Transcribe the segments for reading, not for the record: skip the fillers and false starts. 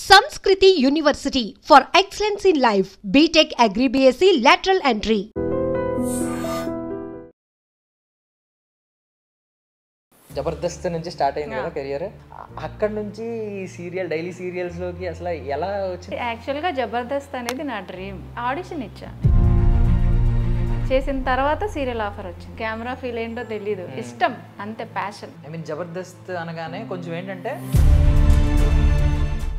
Sanskriti University for excellence in life. BTech Agri BSc lateral entry. Jabardasth నుంచి start అయింది కదా career. అక్కడ నుంచి సీరియల్ డైలీ సీరియల్స్ లోకి అసలు ఎలా వచ్చింది? యాక్చువల్గా జబర్దస్త్ అనేది నా డ్రీమ్. ఆడిషన్ ఇచ్చా, చేసిన తర్వాత సీరియల్ ఆఫర్ వచ్చింది. కెమెరా ఫీల్ ఏంటో తెలీదు, ఇష్టం అంతే, ప్యాషన్. ఐ మీన్ జబర్దస్త్ అనగానే కొంచెం ఏంటంటే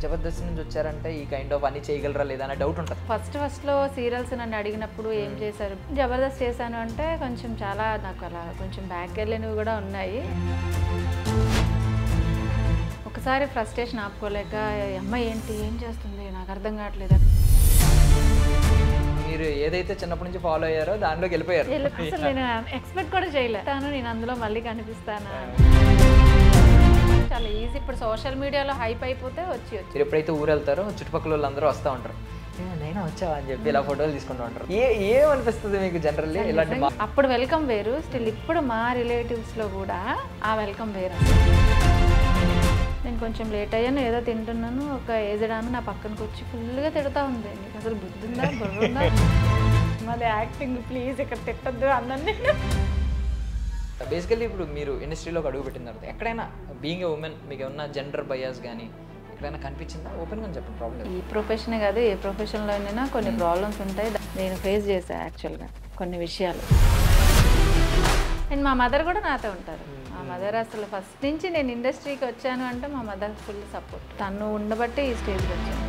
జబర్దస్త్ నుంచి వచ్చారంటే ఈ కైండ్ ఆఫ్ అన్ని చేయగలరా లేదా అనే డౌట్ ఉంటుంది. ఫస్ట్లో సీరియల్స్ నన్ను అడిగినప్పుడు ఏం చేశారు, జబర్దస్త్ చేశాను అంటే కొంచెం చాలా నాకు అలా కొంచెం బ్యాక్ వెళ్ళినవి కూడా ఉన్నాయి. ఒకసారి ఫ్రస్ట్రేషన్ ఆపుకోలేక అమ్మాయి ఏంటి ఏం చేస్తుంది నాకు అర్థం కావట్లేదు. మీరు ఏదైతే చిన్నప్పటి నుంచి ఫాలో అయ్యారో దానిలోకి వెళ్ళిపోయారు. అసలు నేను ఎక్స్పెక్ట్ కూడా చేయలేను నేను అందులో మళ్ళీ కనిపిస్తాను. చాలా ఈజీ. ఇప్పుడు సోషల్ మీడియాలో హైప్ అయిపోతే వచ్చి మీరు ఎప్పుడైతే ఊరు వెళ్తారో చుట్టుపక్కల వాళ్ళందరూ వస్తూ ఉంటారు, నైనా వచ్చావా అని చెప్పి ఇలా ఫోటోలు తీసుకుంటూ ఉంటారు. ఏమనిపిస్తుంది మీకు జనరల్లీ ఇలాంటి? అప్పుడు వెల్కమ్ వేరు, స్టిల్ ఇప్పుడు మా రిలేటివ్స్లో కూడా ఆ వెల్కమ్ వేరు. నేను కొంచెం లేట్ అయ్యాను, ఏదో తింటున్నాను, ఒక ఏజ్డ్ ఆమె నా పక్కనకి వచ్చి ఫుల్గా తిడతా ఉంది. నీకు అసలు బుద్ధిందా బుర్రుందా, మాది యాక్టింగ్, ప్లీజ్ ఇక్కడ తిట్టద్దు అన్నీ. బేసికల్లీ ఇప్పుడు మీరు ఇండస్ట్రీలోకి అడుగు పెట్టిన తర్వాత ఎక్కడైనా బీయింగ్ ఎ ఉమెన్ మీకు ఏమన్నా జెండర్ బయాస్ కానీ ఎక్కడైనా కనిపించిందా? ఓపెన్గా చెప్పండి. ప్రాబ్లం ఈ ప్రొఫెషనే కాదు, ఏ ప్రొఫెషన్లో అయినా కొన్ని ప్రాబ్లమ్స్ ఉంటాయి. నేను ఫేస్ చేశాను యాక్చువల్గా కొన్ని విషయాలు. అండ్ మా మదర్ కూడా నాతో ఉంటారు. మా మదర్ అసలు ఫస్ట్ నుంచి నేను ఇండస్ట్రీకి వచ్చాను అంటే మా మదర్ ఫుల్ సపోర్ట్. తను ఉండబట్టి ఈ స్టేజ్కి వచ్చాను.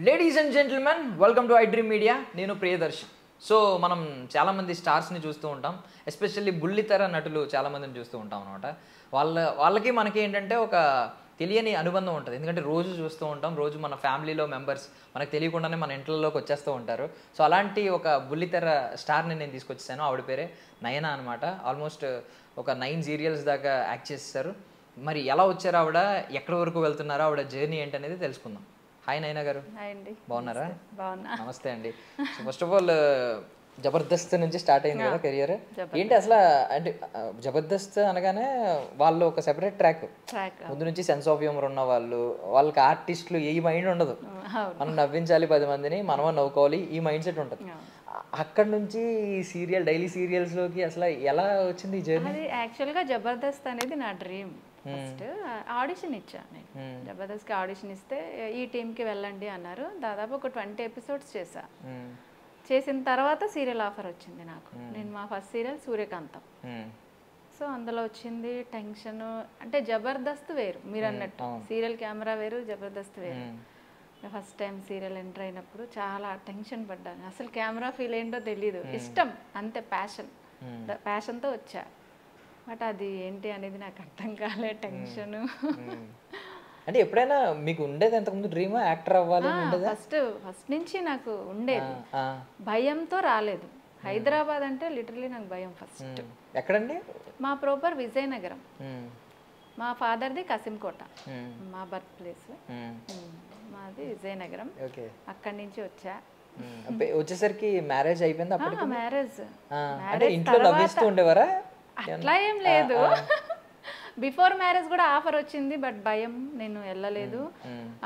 Ladies and gentlemen, welcome to iDream media. నేను ప్రియదర్శి. సో మనం చాలామంది స్టార్స్ని చూస్తూ ఉంటాం, ఎస్పెషల్లీ బుల్లితెర నటులు చాలామందిని చూస్తూ ఉంటాం అనమాట. వాళ్ళకి మనకి ఏంటంటే ఒక తెలియని అనుబంధం ఉంటుంది. ఎందుకంటే రోజు చూస్తూ ఉంటాం, రోజు మన ఫ్యామిలీలో మెంబర్స్ మనకు తెలియకుండానే మన ఇంట్లోకి వచ్చేస్తూ ఉంటారు. సో అలాంటి ఒక బుల్లితెర స్టార్ని నేను తీసుకొచ్చేసాను. ఆవిడ పేరే నయన అనమాట. ఆల్మోస్ట్ ఒక 9 సీరియల్స్ దాకా యాక్ట్ చేసేసారు. మరి ఎలా వచ్చారు ఆవిడ, ఎక్కడి వరకు వెళ్తున్నారో, ఆవిడ జర్నీ ఏంటనేది తెలుసుకుందాం. హాయ్ నయన గారు, బాగున్నారా? బాగున్నా. నమస్తే అండి. So first of all Jabardasth నుంచి స్టార్ట్ అయింది కదా కెరియర్. ఏంటి అసలు అంటే జబర్దస్త్ అనగానే వాళ్ళు ఒక సెపరేట్ ట్రాక్ ముందు నుంచి సెన్స్ ఆఫ్ హ్యూమర్ ఉన్న వాళ్ళకి ఆర్టిస్టులు ఏ మైండ్ ఉండదు. మనం నవ్వించాలి 10 మందిని, మనమే నవ్వుకోవాలి, ఈ మైండ్ సెట్ ఉంటుంది. అక్కడ నుంచి సీరియల్ డైలీ సీరియల్స్ లోకి అసలు ఎలా వచ్చింది ఈ జర్నీ? అది యాక్చువల్గా జబర్దస్త్ అనేది నా డ్రీమ్. ఫస్ట్ ఆడిషన్ ఇచ్చాను నేను. జబర్దస్త్కి ఆడిషన్ ఇస్తే ఈ టీంకి వెళ్ళండి అన్నారు. దాదాపు ఒక 20 ఎపిసోడ్స్ చేశా. చేసిన తర్వాత సీరియల్ ఆఫర్ వచ్చింది నాకు. నేను మా ఫస్ట్ సీరియల్ సూర్యకాంతం. సో అందులో వచ్చింది టెన్షన్. అంటే జబర్దస్త్ వేరు, మీరు అన్నట్టు సీరియల్ కెమెరా వేరు, జబర్దస్త్ వేరు. ఫస్ట్ టైం సీరియల్ ఎంటర్ అయినప్పుడు చాలా టెన్షన్ పడ్డాను. అసలు కెమెరా ఫీల్ ఏంటో తెలీదు, ఇష్టం అంతే, ప్యాషన్తో వచ్చా. బట్ అది ఏంటి అనేది నాకు అర్థం కాలే, టెన్షన్. అంటే ఎప్పుడైనా మీకు ఉండేది అంతకుముందు డ్రీమ్ యాక్టర్ అవ్వాలి? ఫస్ట్ నుంచి నాకు ఉండేది, భయంతో రాలేదు. హైదరాబాద్ అంటే లిటరలీ నాకు భయం ఫస్ట్. ఎక్కడండి? మా ప్రాపర్ విజయనగరం, మా ఫాదర్ది కసింకోట, మా బర్త్ ప్లేస్ మాది విజయనగరం. అక్కడి నుంచి వచ్చా. వచ్చేసరికి మ్యారేజ్ అయిపోయింది అప్పుడు? మ్యారేజ్ ఇంట్లో నవ్విస్తూ ఉండేవారా? అట్లా ఏం లేదు. బిఫోర్ మ్యారేజ్ కూడా ఆఫర్ వచ్చింది, బట్ భయం, నేను వెళ్ళలేదు.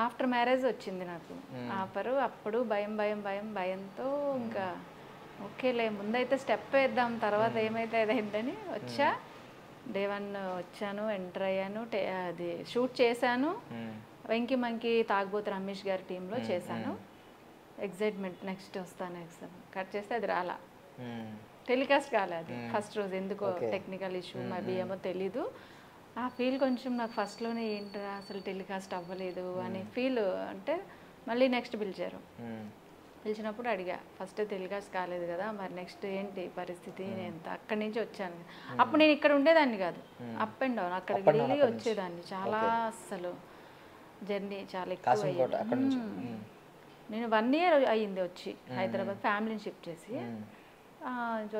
ఆఫ్టర్ మ్యారేజ్ వచ్చింది నాకు ఆఫరు. అప్పుడు భయంతో ఇంకా ఓకేలే ముందైతే స్టెప్ వేద్దాం, తర్వాత ఏమైతే అదైందని వచ్చా. డే 1 వచ్చాను, ఎంటర్ అయ్యాను, అది షూట్ చేశాను. వెంకీ మంకీ తాగుబోతు రమేష్ గారి టీంలో చేశాను. ఎగ్జైట్మెంట్, నెక్స్ట్ వస్తాను కట్ చేస్తే అది రాలా, టెలికాస్ట్ కాలే. అది ఫస్ట్ రోజు ఎందుకో టెక్నికల్ ఇష్యూ మరి ఏమో తెలీదు. ఆ ఫీల్ కొంచెం నాకు ఫస్ట్లోనే ఏంటరా అసలు టెలికాస్ట్ అవ్వలేదు అని ఫీల్. అంటే మళ్ళీ నెక్స్ట్ పిలిచినప్పుడు అడిగా, ఫస్ట్ టెలికాస్ట్ కాలేదు కదా, మరి నెక్స్ట్ ఏంటి పరిస్థితి? నేను అక్కడి నుంచి వచ్చాను. అప్పుడు నేను ఇక్కడ ఉండేదాన్ని కాదు, అప్ అండ్ డౌన్, అక్కడికి వెళ్ళి వచ్చేదాన్ని. చాలా అసలు జర్నీ చాలా ఎక్కువ. నేను 1 year అయ్యింది వచ్చి హైదరాబాద్, ఫ్యామిలీని షిఫ్ట్ చేసి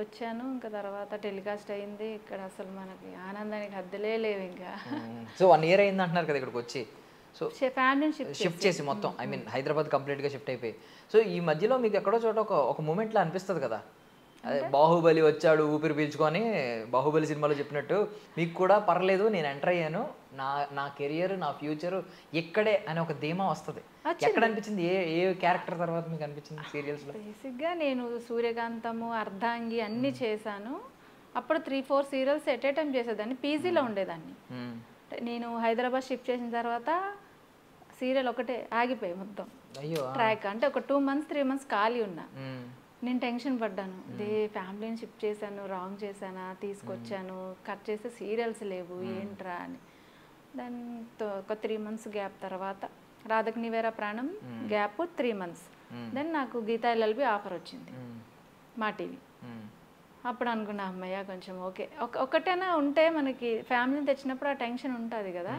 వచ్చాను. ఇంకా తర్వాత టెలికాస్ట్ అయింది. ఇక్కడ అసలు మనకి ఆనందానికి హద్దులే లేవు ఇంకా. సో 1 year అయింది అంటున్నారు కదా ఇక్కడికి వచ్చి. సో ఫ్యామిలీని షిఫ్ట్ చేసి మొత్తం, ఐ మీన్ హైదరాబాద్ కంప్లీట్గా షిఫ్ట్ అయిపోయి. సో ఈ మధ్యలో మీకు ఎక్కడో చోట ఒక మూమెంట్లో అనిపిస్తుంది కదా, అదే బాహుబలి వచ్చాడు ఊపిరి పీల్చుకొని, బాహుబలి సినిమాలో చెప్పినట్టు మీకు కూడా పర్లేదు, నేను ఎంటర్ అయ్యాను, నా నా కెరియర్ నా ఫ్యూచర్ ఇక్కడే అని ఒక ధీమా వస్తుంది. ఎక్కడ అనిపించింది? ఏ ఏ క్యారెక్టర్ తర్వాత మీకు అనిపించింది సీరియల్స్లో? బేసిక్గా నేను సూర్యకాంతము, అర్ధాంగి అన్నీ చేశాను. అప్పుడు 3-4 సీరియల్స్ ఎట్ ఏ టైం చేసేదాన్ని. పీజీలో ఉండేదాన్ని. నేను హైదరాబాద్ షిఫ్ట్ చేసిన తర్వాత సీరియల్ ఒకటే ఆగిపోయి మొత్తం. అయ్యో, ట్రాక్ అంటే ఒక 2 months 3 months ఖాళీ ఉన్నా. నేను టెన్షన్ పడ్డాను. ఫ్యామిలీని షిఫ్ట్ చేశాను, రాంగ్ చేశానా, తీసుకొచ్చాను, కట్ చేస్తే సీరియల్స్ లేవు ఏంట్రా అని. దెన్ ఒక 3 months గ్యాప్ తర్వాత రాధక్ నివేరా ప్రాణం గ్యాప్ 3 months. దెన్ నాకు గీతా ఎల్ఎల్బి ఆఫర్ వచ్చింది మా టీవీ. అప్పుడు అనుకున్నా అమ్మయ్య కొంచెం ఓకే, ఒకటైనా ఉంటే మనకి ఫ్యామిలీని తెచ్చినప్పుడు ఆ టెన్షన్ ఉంటుంది కదా.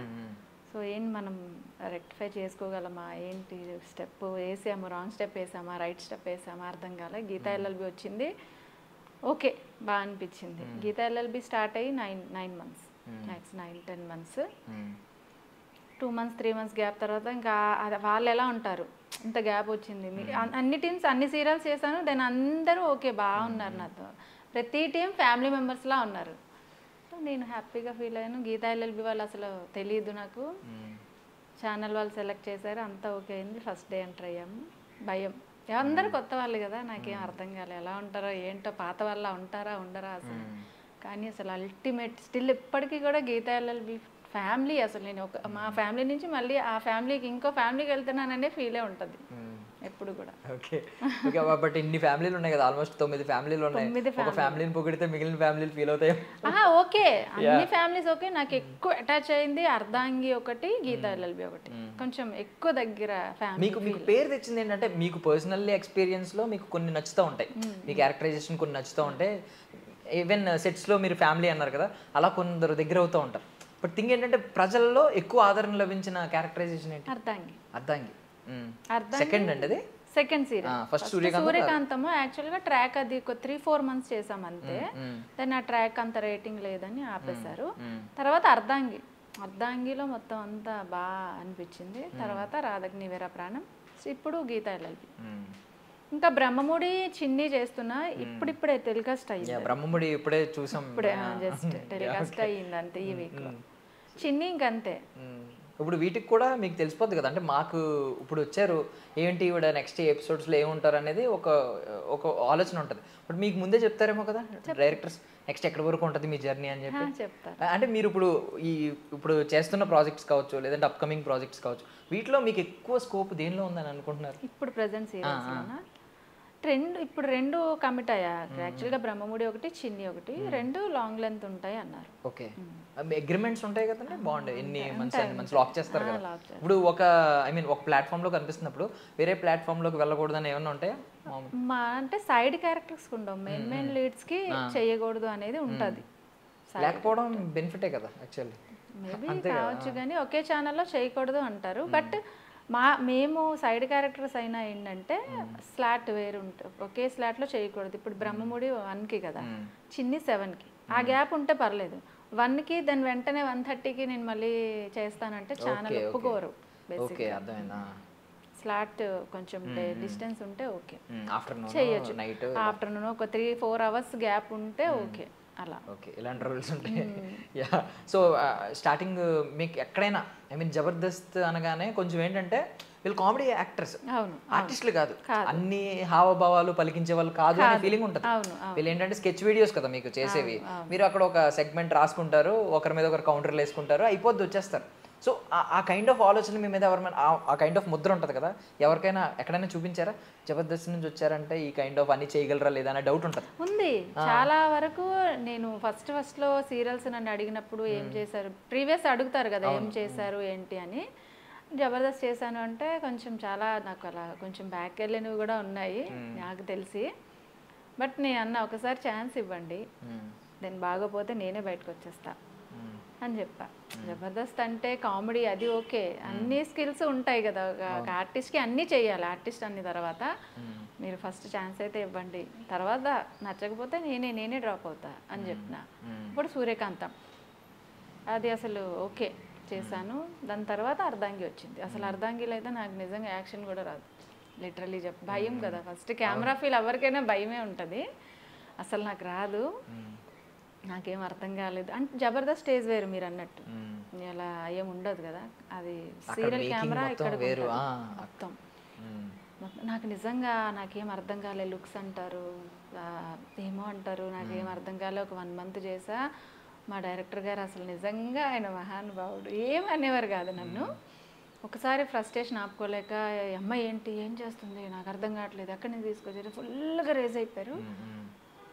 సో ఏంటి మనం రెక్టిఫై చేసుకోగలమా, ఏంటి స్టెప్ వేసాము, రాంగ్ స్టెప్ వేసామా, రైట్ స్టెప్ వేసామా అర్థం కాలే. గీతా ఎల్ఎల్బి వచ్చింది, ఓకే బాగా అనిపించింది. గీతా ఎల్ఎల్బి స్టార్ట్ అయ్యి 9 months, next 9-10 months. 2 months 3 months gap తర్వాత ఇంకా వాళ్ళు ఎలా ఉంటారు, ఇంత గ్యాప్ వచ్చింది. అన్ని టీమ్స్ అన్ని సీరియల్స్ చేశాను. దెన్ అందరూ ఓకే బాగున్నారు నాతో. ప్రతి టీం ఫ్యామిలీ మెంబర్స్లా ఉన్నారు. సో నేను హ్యాపీగా ఫీల్ అయ్యాను. గీతా ఎల్ఎల్బి వాళ్ళు అసలు తెలియదు నాకు. ఛానల్ వాళ్ళు సెలెక్ట్ చేశారు, అంతా ఓకే అయింది. ఫస్ట్ డే ఎంటర్ అయ్యాము. భయం, అందరూ కొత్త వాళ్ళు కదా, నాకేం అర్థం కాలేదు ఎలా ఉంటారో ఏంటో, పాత వాళ్ళ ఉంటారా ఉండరా అసలు. కానీ అసలు అల్టిమేట్ స్టిల్ ఇప్పటికీ కూడా గీతా ఎల్ఎల్బి ఫ్యామిలీ. అసలు నేను మా ఫ్యామిలీ నుంచి మళ్ళీ ఆ ఫ్యామిలీకి ఇంకో ఫ్యామిలీకి వెళ్తున్నాననే ఫీలే ఉంటుంది ఎప్పుడు కూడా. Okay okay. బట్ ఇన్ని ఫ్యామిలీలు ఉన్నాయి కదా, ఆల్మోస్ట్ 9 ఫ్యామిలీలు ఉన్నాయి. ఒక ఫ్యామిలీని పొగిడితే మిగిలిన ఫ్యామిలీలు ఫీల్ అవుతాయి. ఓకే, అన్ని ఫ్యామిలీస్ ఓకే. నాకు ఎక్కువ అటాచ్ అయింది అర్ధాంగి ఒకటి, గీతా ఎల్ఎల్బి ఒకటి, కొంచెం ఎక్కువ దగ్గర ఫ్యామిలీ. మీకు పేరు తెచ్చింది ఏంటంటే మీకు పర్సనల్ ఎక్స్పీరియన్స్ లో మీకు కొన్ని నచ్చుతూ ఉంటాయి, మీ క్యారెక్టరైజేషన్ కొన్ని నచ్చుతూ ఉంటాయి. ఈవెన్ సెట్స్ లో మీరు ఫ్యామిలీ అన్నారు కదా, అలా కొందరు దగ్గర అవుతూ ఉంటారు. బట్ థింగ్ ఏంటంటే ప్రజల్లో ఎక్కువ ఆదరణ లభించిన క్యారెక్టరైజేషన్ ఏంటి? అర్ధాంగి. సెకండ్ అంటే అది సెకండ్ సీరియల్. ఫస్ట్ సూర్యకాంతము యాక్చువల్గా ట్రాక్ అది ఒక 3-4 months చేసాం అంతే. దాన్ని ఆ ట్రాక్ అంత రేటింగ్ లేదని ఆపేశారు. తర్వాత అర్ధాంగిలో మొత్తం అంతా బాగా అనిపించింది. తర్వాత రాధక్ నివేరా ప్రాణం, ఇప్పుడు గీతా ఎల్ఎల్బి. ఇంకా బ్రహ్మముడి చిన్ని చేస్తున్నా, ఇప్పుడిప్పుడే టెలికాస్ట్ అయ్యింది. బ్రహ్మముడి ఇప్పుడే చూసాం, ఇప్పుడే జస్ట్ టెలికాస్ట్ అయ్యింది అంతే ఈ వీక్ లో. చిన్ని ఇంకంతే. ఇప్పుడు వీటికి కూడా మీకు తెలిసిపోద్ది కదా, అంటే మాకు ఇప్పుడు వచ్చారు ఏంటి ఇవిడ నెక్స్ట్ ఎపిసోడ్స్లో ఏముంటారు అనేది ఒక ఆలోచన ఉంటుంది. బట్ మీకు ముందే చెప్తారేమో కదా డైరెక్టర్స్, నెక్స్ట్ ఎక్కడి వరకు ఉంటుంది మీ జర్నీ అని చెప్పి చెప్తారు. అంటే మీరు ఇప్పుడు చేస్తున్న ప్రాజెక్ట్స్ కావచ్చు, లేదంటే అప్కమింగ్ ప్రాజెక్ట్స్ కావచ్చు, వీటిలో మీకు ఎక్కువ స్కోప్ దేనిలో ఉందని అనుకుంటున్నారు? ఇప్పుడు ప్రెజెంట్ సీరియల్స్ ఇప్పుడు 2 కమిట్ అయ్యా. యాక్చువల్గా బ్రహ్మముడి ఒకటి, చిన్ని ఒకటి, 2 లాంగ్ లెంత్ ఉంటాయి అన్నారు. ఓకే, అగ్రిమెంట్స్ ఉంటాయి కదండి, బాగుంటాయి. ఎన్ని మంత్స్ లాక్ చేస్తారు కదా. ఇప్పుడు ఒక ప్లాట్ఫామ్ లో కనిపిస్తున్నప్పుడు వేరే ప్లాట్ఫామ్ లోకి వెళ్ళకూడదని ఏమన్నా ఉంటాయా? అంటే సైడ్ క్యారెక్టర్స్ ఉండవు, మెయిన్ లీడ్స్ కి చేయకూడదు అనేది ఉంటది. లేకపోవడం బెనిఫిటే కదా యాక్చువల్లీ. మేబీ కావచ్చు, కానీ ఒకే ఛానల్లో చేయకూడదు అంటారు. బట్ మేము సైడ్ క్యారెక్టర్స్ అయినా ఏంటంటే స్లాట్ వేరు ఉంటుంది, ఒకే స్లాట్లో చేయకూడదు. ఇప్పుడు బ్రహ్మముడి 1కి కదా, చిన్ని 7కి, ఆ గ్యాప్ ఉంటే పర్లేదు. 1కి దాని వెంటనే 1:30కి నేను మళ్ళీ చేస్తానంటే ఛానల్ ఒప్పుకోరు. స్లాట్ కొంచెం డిస్టెన్స్ ఉంటే ఓకే చేయొచ్చు. ఆఫ్టర్నూన్ ఒక 3-4 hours గ్యాప్ ఉంటే ఓకే. అలా ఓకే, ఇలాంటి రూల్స్ ఉంటాయి. యా, సో స్టార్టింగ్ మీకు ఎక్కడైనా జబర్దస్త్ అనగానే కొంచెం ఏంటంటే వీళ్ళు కామెడీ యాక్టర్స్, ఆర్టిస్టులు కాదు, అన్ని హావభావాలు పలికించే వాళ్ళు కాదు అనే ఫీలింగ్ ఉంటుంది. వీళ్ళు ఏంటంటే స్కెచ్ వీడియోస్ కదా మీకు చేసేవి, మీరు అక్కడ ఒక సెగ్మెంట్ రాసుకుంటారు, ఒకరి మీద ఒకరు కౌంటర్లు వేసుకుంటారు, అయిపోద్ది వచ్చేస్తారు. సో ఆ కైండ్ ఆఫ్ ఆలోచన మీ మీద ఎవరైనా ఆ కైండ్ ఆఫ్ ముద్ర ఉంటుంది కదా, ఎవరికైనా ఎక్కడైనా చూపించారా జబర్దస్త్ నుంచి వచ్చారంటే ఈ కైండ్ ఆఫ్ అన్ని చేయగలరా లేదా అనే డౌట్ ఉంటుంది? ఉంది చాలా వరకు. నేను ఫస్ట్ లో సీరియల్స్ నన్ను అడిగినప్పుడు ఏం చేశారు, ప్రీవియస్ అడుగుతారు కదా ఏం చేశారు ఏంటి అని. జబర్దస్త్ చేశాను అంటే కొంచెం చాలా నాకు అలా కొంచెం బ్యాక్ వెళ్ళినవి కూడా ఉన్నాయి నాకు తెలిసి. బట్ నేను అన్న ఒకసారి ఛాన్స్ ఇవ్వండి, నేను బాగోపోతే నేనే బయటకు వచ్చేస్తా అని చెప్పా. జబర్దస్త్ అంటే కామెడీ అది ఓకే, అన్ని స్కిల్స్ ఉంటాయి కదా ఒక ఆర్టిస్ట్కి, అన్నీ చేయాలి ఆర్టిస్ట్ అన్ని. తర్వాత మీరు ఫస్ట్ ఛాన్స్ అయితే ఇవ్వండి, తర్వాత నచ్చకపోతే నేనే డ్రాప్ అవుతా అని చెప్పిన. ఇప్పుడు సూర్యకాంతం అది అసలు ఓకే చేశాను. దాని తర్వాత అర్ధాంగి వచ్చింది. అసలు అర్ధాంగిలో అయితే నాకు నిజంగా యాక్షన్ కూడా రాదు, లిటరలీ భయం కదా. ఫస్ట్ కెమెరా ఫీల్ ఎవరికైనా భయమే ఉంటుంది, అసలు నాకు రాదు. నాకేం అర్థం కాలేదు అంటే జబర్దస్త్ స్టేజ్ వేరు మీరు అన్నట్టు, అలా ఏం ఉండదు కదా, అది సీరియల్ కెమెరా ఇక్కడ మొత్తం. నాకు నిజంగా నాకేం అర్థం కాలే, లుక్స్ అంటారు ఏమో అంటారు, నాకేం అర్థం కాలే. ఒక 1 month చేసా. మా డైరెక్టర్ గారు అసలు నిజంగా ఆయన మహానుభావుడు, ఏం అనేవారు కాదు నన్ను. ఒకసారి ఫ్రస్ట్రేషన్ ఆపుకోలేక అమ్మాయి ఏంటి ఏం చేస్తుంది నాకు అర్థం కావట్లేదు, ఎక్కడి నుంచి తీసుకొచ్చారు, ఫుల్గా రేజ్ అయిపోయారు.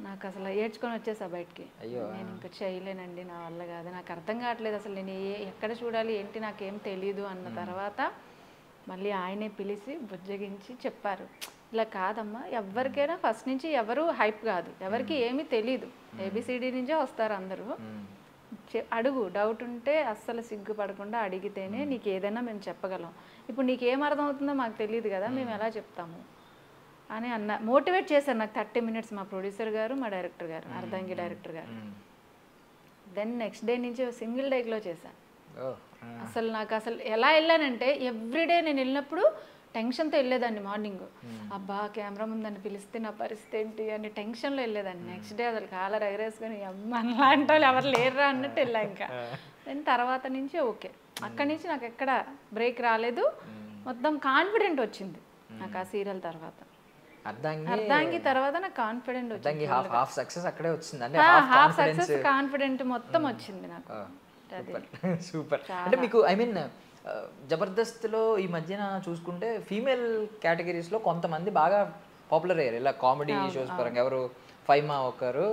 నాకు అసలు ఏడ్చుకొని వచ్చేసా బయటికి. నేను ఇంకా చేయలేనండి, నా వల్ల కాదు, నాకు అర్థం కావట్లేదు అసలు, నేను ఎక్కడ చూడాలి ఏంటి నాకేం తెలీదు అన్న తర్వాత మళ్ళీ ఆయనే పిలిచి బుజ్జగించి చెప్పారు, ఇలా కాదమ్మా, ఎవరికైనా ఫస్ట్ నుంచి ఎవరు హైప్ కాదు, ఎవరికి ఏమీ తెలీదు, ఏబిసిడి నుంచే వస్తారు అందరూ, అడుగు, డౌట్ ఉంటే అస్సలు సిగ్గుపడకుండా అడిగితేనే నీకు ఏదైనా మేము చెప్పగలం, ఇప్పుడు నీకు ఏం అర్థం అవుతుందో మాకు తెలియదు కదా, మేము ఎలా చెప్తాము అని మోటివేట్ చేశారు నాకు 30 minutes మా ప్రొడ్యూసర్ గారు, మా డైరెక్టర్ గారు, అర్ధాంగి డైరెక్టర్ గారు. దెన్ నెక్స్ట్ డే నుంచి సింగిల్ డేక్లో చేశాను. అసలు నాకు అసలు ఎలా వెళ్ళానంటే ఎవ్రీడే నేను వెళ్ళినప్పుడు టెన్షన్తో వెళ్ళేదాన్ని. మార్నింగ్ అబ్బా కెమెరా ముందని పిలిస్తే నా పరిస్థితి ఏంటి అని టెన్షన్లో వెళ్ళేదాన్ని. నెక్స్ట్ డే అసలు కాలర్ ఎగరేసుకొని అమ్మ అలాంటి వాళ్ళు ఎవరు లేరురా అన్నట్టు వెళ్ళా. ఇంకా దాని తర్వాత నుంచి ఓకే, అక్కడి నుంచి నాకు ఎక్కడ బ్రేక్ రాలేదు, మొత్తం కాన్ఫిడెంట్ వచ్చింది నాకు ఆ సీరియల్ తర్వాత. అర్ధాంగి తర్వాత నాకు కాన్ఫిడెంట్ వచ్చింది, హాఫ్ సక్సెస్ అక్కడే వచ్చింది, అంటే హాఫ్ సక్సెస్ కాన్ఫిడెంట్ మొత్తం వచ్చింది నాకు. సూపర్. అంటే మీకు ఐ మీన్ జబర్దస్త్లో ఈ మధ్యన చూసుకుంటే ఫీమేల్ కేటగిరీస్లో కొంతమంది బాగా పాపులర్ అయ్యారు ఇలా కామెడీ షోస్ పరంగా. ఎవరు ఫైమా ఒకరు,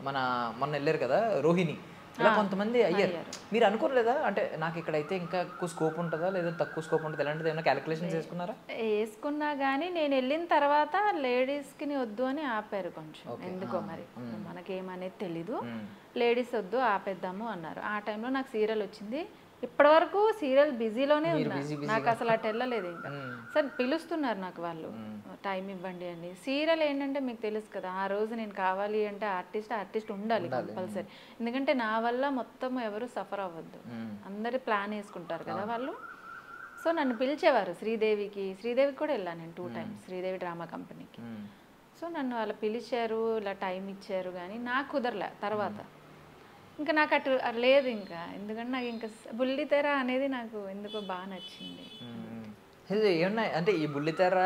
మొన్న వెళ్ళారు కదా రోహిణి, ఇలా కొంతమంది అయ్యారు. మీరు అనుకోలేదా అంటే నాకు ఇక్కడైతే ఇంకా ఎక్కువ స్కోప్ ఉంటుందా లేదా తక్కువ స్కోప్ ఉంటుంది, ఎలాంటిది ఏమైనా క్యాలిక్యులేషన్స్ వేసుకున్నారా? వేసుకున్నా కానీ నేను వెళ్ళిన తర్వాత లేడీస్కి వద్దు అని ఆపారు కొంచెం, ఎందుకో మరి మనకేమనేది తెలీదు, లేడీస్ వద్దు ఆపేద్దాము అన్నారు. ఆ టైంలో నాకు సీరియల్ వచ్చింది. ఇప్పటి వరకు సీరియల్ బిజీలోనే ఉన్నా, నాకు అసలు అటు వెళ్ళలేదు. ఇంకా సార్ పిలుస్తున్నారు నాకు వాళ్ళు, టైం ఇవ్వండి అని. సీరియల్ ఏంటంటే మీకు తెలుసు కదా, ఆ రోజు నేను కావాలి అంటే ఆర్టిస్ట్ ఉండాలి కంపల్సరీ, ఎందుకంటే నా వల్ల మొత్తం ఎవరు సఫర్ అవ్వద్దు, అందరు ప్లాన్ వేసుకుంటారు కదా వాళ్ళు. సో నన్ను పిలిచేవారు శ్రీదేవికి కూడా వెళ్ళాను నేను 2 times శ్రీదేవి డ్రామా కంపెనీకి. సో నన్ను వాళ్ళు పిలిచారు, ఇలా టైం ఇచ్చారు, కానీ నాకు కుదరలే. తర్వాత ఇంకా నాకు అటు లేదు ఇంకా, ఎందుకంటే నాకు ఇంకా బుల్లితెర అనేది నాకు ఎందుకో బాగా నచ్చింది. ఏమన్నా అంటే ఈ బుల్లితెర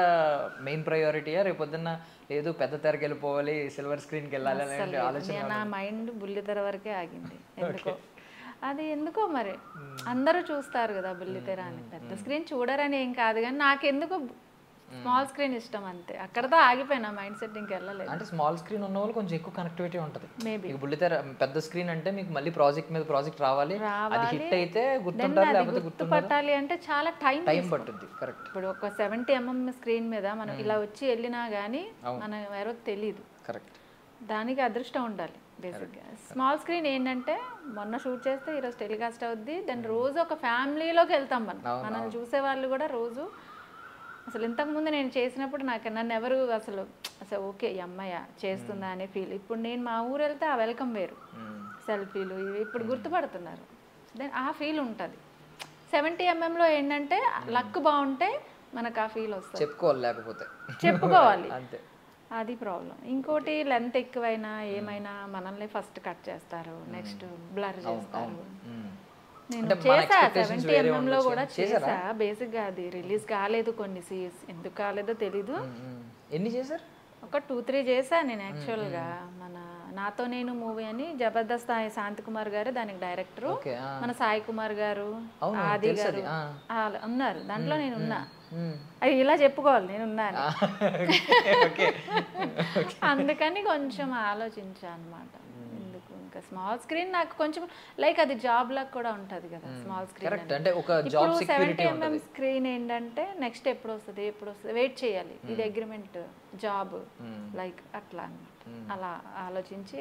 మెయిన్ ప్రయారిటీయా, రేపొద్దున్న లేదు పెద్ద తెరకి వెళ్ళిపోవాలి, సిల్వర్ స్క్రీన్కి వెళ్ళాలి అనే ఆలోచన? నా మైండ్ బుల్లితెర వరకే ఆగింది ఎందుకో. అది ఎందుకో మరి అందరూ చూస్తారు కదా బుల్లితెర అని, పెద్ద స్క్రీన్ చూడరని ఏం కాదు, కానీ నాకెందుకో స్మాల్ స్క్రీన్ ఇష్టం అంతే, అక్కడతో ఆగిపోయినా మైండ్ సెట్ ఇంక వెళ్ళలేదు. అంటే స్మాల్ స్క్రీన్ ఉన్న వాళ్ళు కొంచెం ఎక్కువ కనెక్టివిటీ ఉంటుంది. మేబీ బుల్లితెర పెద్ద స్క్రీన్ అంటే మీకు మళ్ళీ ప్రాజెక్ట్ మీద ప్రాజెక్ట్ రావాలి, అది హిట్ అయితే గుర్తుంటారు, లేకపోతే గుర్తుపట్టాలి అంటే చాలా టైం పట్టుద్ది. కరెక్ట్. ఇప్పుడు ఒక 70 mm స్క్రీన్ మీద మనం ఇలా వచ్చి వెళ్ళినా కానీ మనం ఎవరో తెలియదు. కరెక్ట్. దానికి అదృష్టం ఉండాలి బేసిక్గా. స్మాల్ స్క్రీన్ ఏంటంటే మొన్న షూట్ చేస్తే ఈరోజు టెలికాస్ట్ అవుద్ది, దాని రోజు ఒక ఫ్యామిలీలోకి వెళ్తాం మనల్ని చూసే వాళ్ళు కూడా రోజు. అసలు ఇంతకుముందు నేను చేసినప్పుడు నన్ను ఎవరు అసలు ఓకే ఈ అమ్మాయి చేస్తుందా అనే ఫీల్. ఇప్పుడు నేను మా ఊరు వెళ్తే ఆ వెల్కమ్ వేరు, సెల్ఫీలు ఇవి ఇప్పుడు గుర్తుపడుతున్నారు, దెన్ ఆ ఫీల్ ఉంటుంది. 70 mm ఏంటంటే లక్ బాగుంటే మనకు ఆ ఫీల్ వస్తుంది, చెప్పుకోవాలి అంతే, అది ప్రాబ్లం. ఇంకోటి లెంత్ ఎక్కువైనా ఏమైనా మనల్ని ఫస్ట్ కట్ చేస్తారు, నెక్స్ట్ బ్లర్ చేస్తారు. నేను చేసా 70 mm కూడా చేసా, బేసిక్గా అది రిలీజ్ కాలేదు కొన్ని సీన్స్, ఎందుకు కాలేదో తెలీదు. ఎన్ని చేశారు? ఒక 2-3 చేసా నేను యాక్చువల్గా. మన నాతో నేను మూవీ అని జబర్దస్త్ శాంతి కుమార్ గారు దానికి డైరెక్టరు, మన సాయి కుమార్ గారు, ఆది గారు ఉన్నారు దాంట్లో, నేను ఉన్నా. అది ఇలా చెప్పుకోవాలి నేను ఉన్నాను, అందుకని కొంచెం ఆలోచించా అనమాట. ఎందుకు ఇంకా స్మాల్ స్క్రీన్ నాకు కొంచెం లైక్ అది జాబ్ లాగా కూడా ఉంటుంది కదా స్మాల్ స్క్రీన్. ఇప్పుడు 70 mm స్క్రీన్ ఏంటంటే నెక్స్ట్ ఎప్పుడు వస్తుంది వెయిట్ చేయాలి, ఇది అగ్రిమెంట్ జాబ్ లైక్ అట్లా అనమాట. అలా ఆలోచించి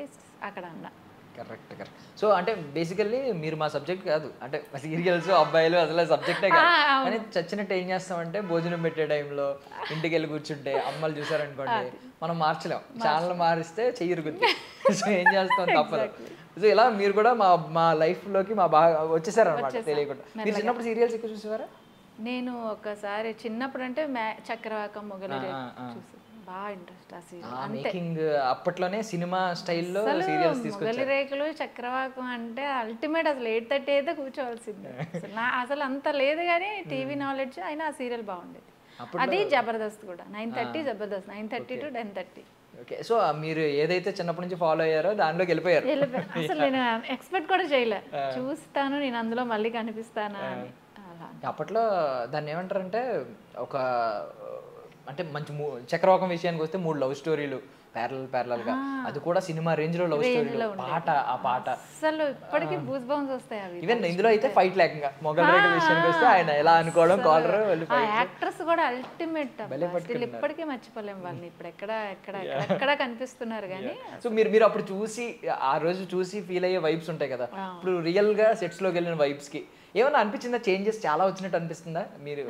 అక్కడ అన్నా. కరెక్ట్. సో అంటే బేసికల్లీ మీరు మా సబ్జెక్ట్ కాదు, అంటే సీరియల్స్ అబ్బాయిలు అసలు సబ్జెక్టే కాదు, కానీ చచ్చినట్టు ఏం చేస్తామంటే భోజనం పెట్టే టైంలో ఇంటికి వెళ్ళి కూర్చుంటే అమ్మలు చూసారనుకోండి, మనం మార్చలేం, ఛానల్ మారిస్తే చెయ్యరుగుద్ది. సో ఏం చేస్తాం, తప్పదు. సో ఇలా మీరు కూడా మా లైఫ్లోకి బాగా వచ్చేసారు అనమాట తెలియకుండా. మీరు చిన్నప్పుడు సీరియల్స్ ఎక్కువ చూసేవారా? నేను ఒకసారి చిన్నప్పుడు అంటే చక్రవాకం మొగలి చూసి బాగా ఇంట్రెస్ట్ ఆ సీరియల్. ఆ మేకింగ్ అప్పట్లోనే సినిమా స్టైల్లో సీరియల్స్ తీసుకొచ్చారు. మొగలి రేకులు, చక్రవాకం అంటే అల్టిమేట్. అసలు 8:30 అయితే కూర్చోవాల్సిందే. అసలు అంత లేదు కానీ టీవీ నాలెడ్జ్ అయినా ఆ సీరియల్ బాగుండేది. అది జబర్దస్త్ కూడా 9:30 జబర్దస్త్ 9:30 to 10:30. ఓకే. సో మీరు ఏదైతే చిన్నప్పటి నుంచి ఫాలో అయ్యారో దానిలోకి వెళ్ళిపోయారు. అసలు నేను ఎక్స్పెక్ట్ కూడా చేయలే, చూస్తాను నేను అందులో మళ్ళీ కనిపిస్తానా అని. అలా అప్పట్లో దాన్ని ఏమంటారంటే ఒక అంటే మంచి చక్రవాకం విషయానికి వస్తే 3 లవ్ స్టోరీలు ప్యారలల్ గా, అది కూడా సినిమా రేంజ్ లో లవ్ స్టోరీలు, ఆ పాట అసలు ఇప్పటికీ బూస్ బౌన్స్ వస్తాయి అవి. ఈవెన్ ఇందులో అయితే ఫైట్ లేకుండా మొగల్ రేకుల విషయానికి వస్తే ఆయన ఎలా అనుకోవడం, కాలర్ ఆ యాక్టర్స్ కూడా అల్టిమేట్. ఇప్పటికీ మర్చిపోలేం వాళ్ళని. ఇప్పుడు ఎక్కడ కనిపిస్తున్నారు కానీ. సో మీరు అప్పుడు చూసి ఆ రోజు చూసి ఫీల్ అయ్యే వైబ్స్ ఉంటాయి కదా, ఇప్పుడు రియల్ గా సెట్స్ లోకి వెళ్ళిన వైబ్స్ కి ఏమన్నా అనిపించిందా? చేంజెస్ చాలా వచ్చినట్టు అనిపిస్తుందా మీరు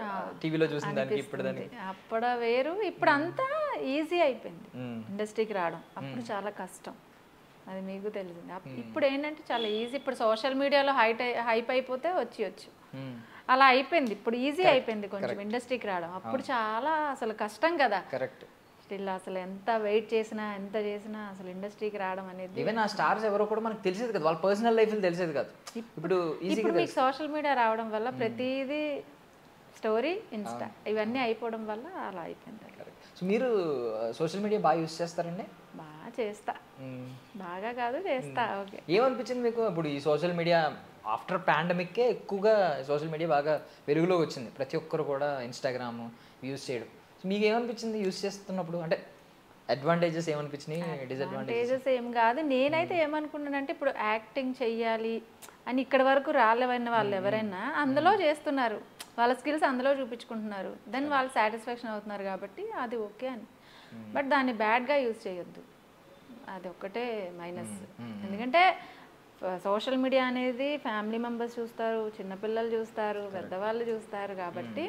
టీవీలో చూసిన దానికి ఇప్పుడు దానికి? అప్పుడు వేరు, ఇప్పుడు అంతా ఈజీ అయిపోయింది ఇండస్ట్రీకి రావడం. అప్పుడు చాలా కష్టం, అది మీకు తెలిసింది. ఇప్పుడు ఏంటంటే చాలా ఈజీ. ఇప్పుడు సోషల్ మీడియాలో హైప్ అయిపోతే వచ్చి అలా అయిపోయింది. ఇప్పుడు ఈజీ అయిపోయింది కొంచెం ఇండస్ట్రీకి రావడం. అప్పుడు చాలా అసలు కష్టం కదా. కరెక్ట్. స్టిల్ అసలు ఎంత వెయిట్ చేసినా ఎంత చేసినా అసలు ఇండస్ట్రీకి రావడం అనేది. ఈవెన్ ఆ స్టార్స్ ఎవరో కూడా మనకు తెలిసేది కదా, వాళ్ళ పర్సనల్ లైఫ్ తెలిసేది కాదు. ఇప్పుడు మీకు సోషల్ మీడియా రావడం వల్ల ప్రతిదీ స్టోరీ, ఇన్స్టా ఇవన్నీ అయిపోవడం వల్ల అలా అయిపోయింది. సో మీరు సోషల్ మీడియా బాగా యూస్ చేస్తారండి? బాగా చేస్తా, బాగా కాదు చేస్తా. ఓకే. ఏమనిపించింది మీకు ఇప్పుడు ఈ సోషల్ మీడియా ఆఫ్టర్ పాండమిక్కే ఎక్కువగా సోషల్ మీడియా బాగా వెలుగులో వచ్చింది, ప్రతి ఒక్కరు కూడా ఇన్స్టాగ్రామ్ యూస్ చేయడం. మీకు ఏమనిపించింది యూస్ చేస్తున్నప్పుడు? అంటే అడ్వాంటేజెస్ ఏమనిపించినాయి, డిసడ్వాంటేజెస్ ఏం కాదు. నేనైతే ఏమనుకున్నానంటే ఇప్పుడు యాక్టింగ్ చెయ్యాలి అని ఇక్కడ వరకు రాలేవన్న వాళ్ళు ఎవరైనా అందులో చేస్తున్నారు, వాళ్ళ స్కిల్స్ అందులో చూపించుకుంటున్నారు, దెన్ వాళ్ళు సాటిస్ఫాక్షన్ అవుతున్నారు కాబట్టి అది ఓకే అని. బట్ దాన్ని బ్యాడ్గా యూజ్ చేయొద్దు, అది ఒక్కటే మైనస్. ఎందుకంటే సోషల్ మీడియా అనేది ఫ్యామిలీ మెంబర్స్ చూస్తారు, చిన్నపిల్లలు చూస్తారు, పెద్దవాళ్ళు చూస్తారు కాబట్టి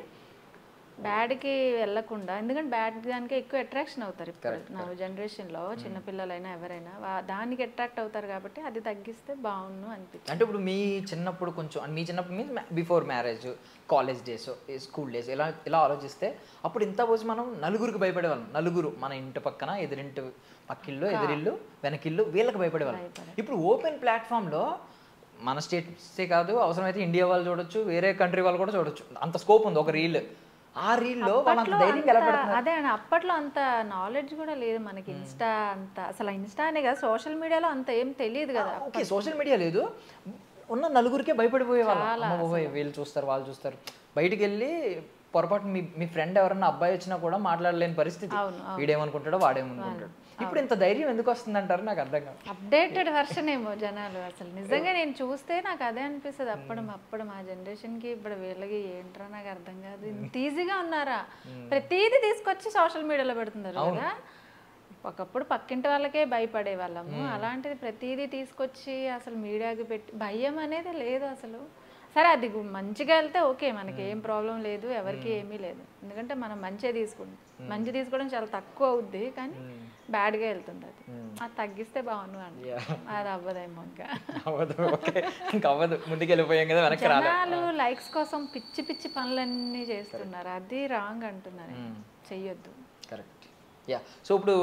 బ్యాడ్కి వెళ్ళకుండా. ఎందుకంటే బ్యాడ్ దానికి ఎక్కువ అట్రాక్షన్ అవుతారు ఇప్పుడు నా జనరేషన్లో. చిన్నపిల్లలైనా ఎవరైనా దానికి అట్రాక్ట్ అవుతారు కాబట్టి అది తగ్గిస్తే బాగుండు అనిపించింది. అంటే ఇప్పుడు మీ చిన్నప్పుడు కొంచెం, మీ చిన్నప్పుడు means before marriage, college days, school days ఇలా ఆలోచిస్తే అప్పుడు ఇంత పోసి మనం నలుగురికి భయపడేవాళ్ళం. నలుగురు, మన ఇంటి పక్కన ఎదురింటి పక్కిల్లు, ఎదురిల్లు, వెనకిల్లు, వీళ్ళకి భయపడేవాళ్ళం. ఇప్పుడు ఓపెన్ ప్లాట్ఫామ్లో మన స్టేట్సే కాదు, అవసరమైతే ఇండియా వాళ్ళు చూడొచ్చు, వేరే కంట్రీ వాళ్ళు కూడా చూడొచ్చు, అంత స్కోప్ ఉంది ఒక రీల్. ఆ రీల్లో అదే అండి, అప్పట్లో అంత నాలెడ్జ్ కూడా లేదు మనకి. ఇన్స్టా అంత అసలు ఇన్స్టా అనే కదా, సోషల్ మీడియాలో అంత ఏం తెలియదు కదా. ఓకే, సోషల్ మీడియా లేదు, ఉన్న నలుగురికే భయపడిపోయే వాళ్ళు. వీళ్ళు చూస్తారు, వాళ్ళు చూస్తారు. బయటికి వెళ్ళి పొరపాటు మీ ఫ్రెండ్ ఎవరన్నా అబ్బాయి వచ్చినా కూడా మాట్లాడలేని పరిస్థితి. వీడేమనుకుంటాడో వాడేమనుకుంటాడు. ఇప్పుడు ఇంత ధైర్యం ఎందుకు వస్తుంది అంటారు? నాకు అర్థం కాదు. అప్డేటెడ్ వర్షన్ ఏమో జనాలు. అసలు నిజంగా నేను చూస్తే నాకు అదే అనిపిస్తుంది. అప్పుడు మా జనరేషన్కి ఇప్పుడు వీళ్ళకి ఏంట్రా నాకు అర్థం కాదు, ఇంత ఈజీగా ఉన్నారా, ప్రతిదీ తీసుకొచ్చి సోషల్ మీడియాలో పెడుతున్నారు కదా. ఒకప్పుడు పక్కింటి వాళ్ళకే భయపడే వాళ్ళము, అలాంటిది ప్రతిదీ తీసుకొచ్చి అసలు మీడియాకి పెట్టి భయం అనేది లేదు అసలు. సరే అది మంచిగా వెళ్తే ఓకే, మనకి ఏం ప్రాబ్లం లేదు, ఎవరికి ఏమీ లేదు. ఎందుకంటే మనం మంచిగా తీసుకుంటాం, మంచి తీసుకోవడం చాలా తక్కువ అవుద్ది, కానీ బ్యాడ్గా వెళ్తుంది. అది తగ్గిస్తే బాగుండు అండి. అది అవ్వదేమో ఇంకా అవ్వదు, ముందుకెళ్ళిపోయాం కదా. జనాలు లైక్స్ కోసం పిచ్చి పిచ్చి పనులన్నీ చేస్తున్నారు, అది రాంగ్ అంటున్నారు, చెయ్యొద్దు. కరెక్ట్. యా. సో ఇప్పుడు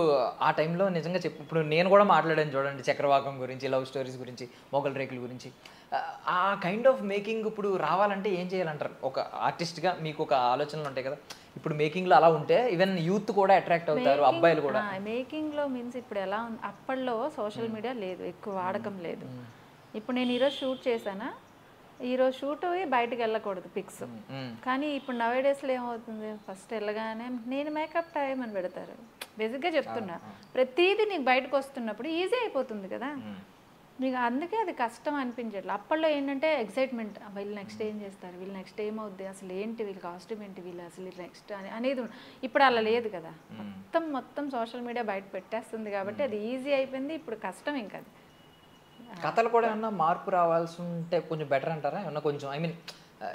ఆ టైంలో నిజంగా ఇప్పుడు నేను కూడా మాట్లాడాను చూడండి, చక్రవాకం గురించి, లవ్ స్టోరీస్ గురించి, మొగల్ రేకుల గురించి. ఆ కైండ్ ఆఫ్ మేకింగ్ ఇప్పుడు రావాలంటే ఏం చేయాలంటారు? ఒక ఆర్టిస్ట్గా మీకు ఒక ఆలోచనలు ఉంటాయి కదా, ఇప్పుడు మేకింగ్లో అలా ఉంటే ఈవెన్ యూత్ కూడా అట్రాక్ట్ అవుతారు, అబ్బాయిలు కూడా. మేకింగ్లో మీన్స్ ఇప్పుడు ఎలా ఉంది, అప్పట్లో సోషల్ మీడియా లేదు, ఎక్కువ వాడకం లేదు. ఇప్పుడు నేను ఈరోజు షూట్ చేశానా, ఈరోజు షూట్ బయటకు వెళ్ళకూడదు పిక్స్. కానీ ఇప్పుడు నవేడేస్లో ఏమవుతుంది, ఫస్ట్ వెళ్ళగానే నేను మేకప్ టైం అని పెడతారు. బేసిక్గా చెప్తున్నా, ప్రతిదీ నీకు బయటకు వస్తున్నప్పుడు ఈజీ అయిపోతుంది కదా మీకు, అందుకే అది కష్టం అనిపించట్లేదు. అప్పట్లో ఏంటంటే ఎక్సైట్మెంట్, వీళ్ళు నెక్స్ట్ ఏం చేస్తారు, వీళ్ళు నెక్స్ట్ ఏమవుద్ది, అసలు ఏంటి వీళ్ళ కాస్ట్యూమ్ ఏంటి, వీళ్ళు అసలు నెక్స్ట్ అనేది. ఇప్పుడు అలా లేదు కదా, మొత్తం సోషల్ మీడియా బయట పెట్టేస్తుంది కాబట్టి అది ఈజీ అయిపోయింది. ఇప్పుడు కష్టం ఇంకా. అది కథలు కూడా ఏమన్నా మార్పు రావాల్సి ఉంటే కొంచెం బెటర్ అంటారా? ఏమన్నా కొంచెం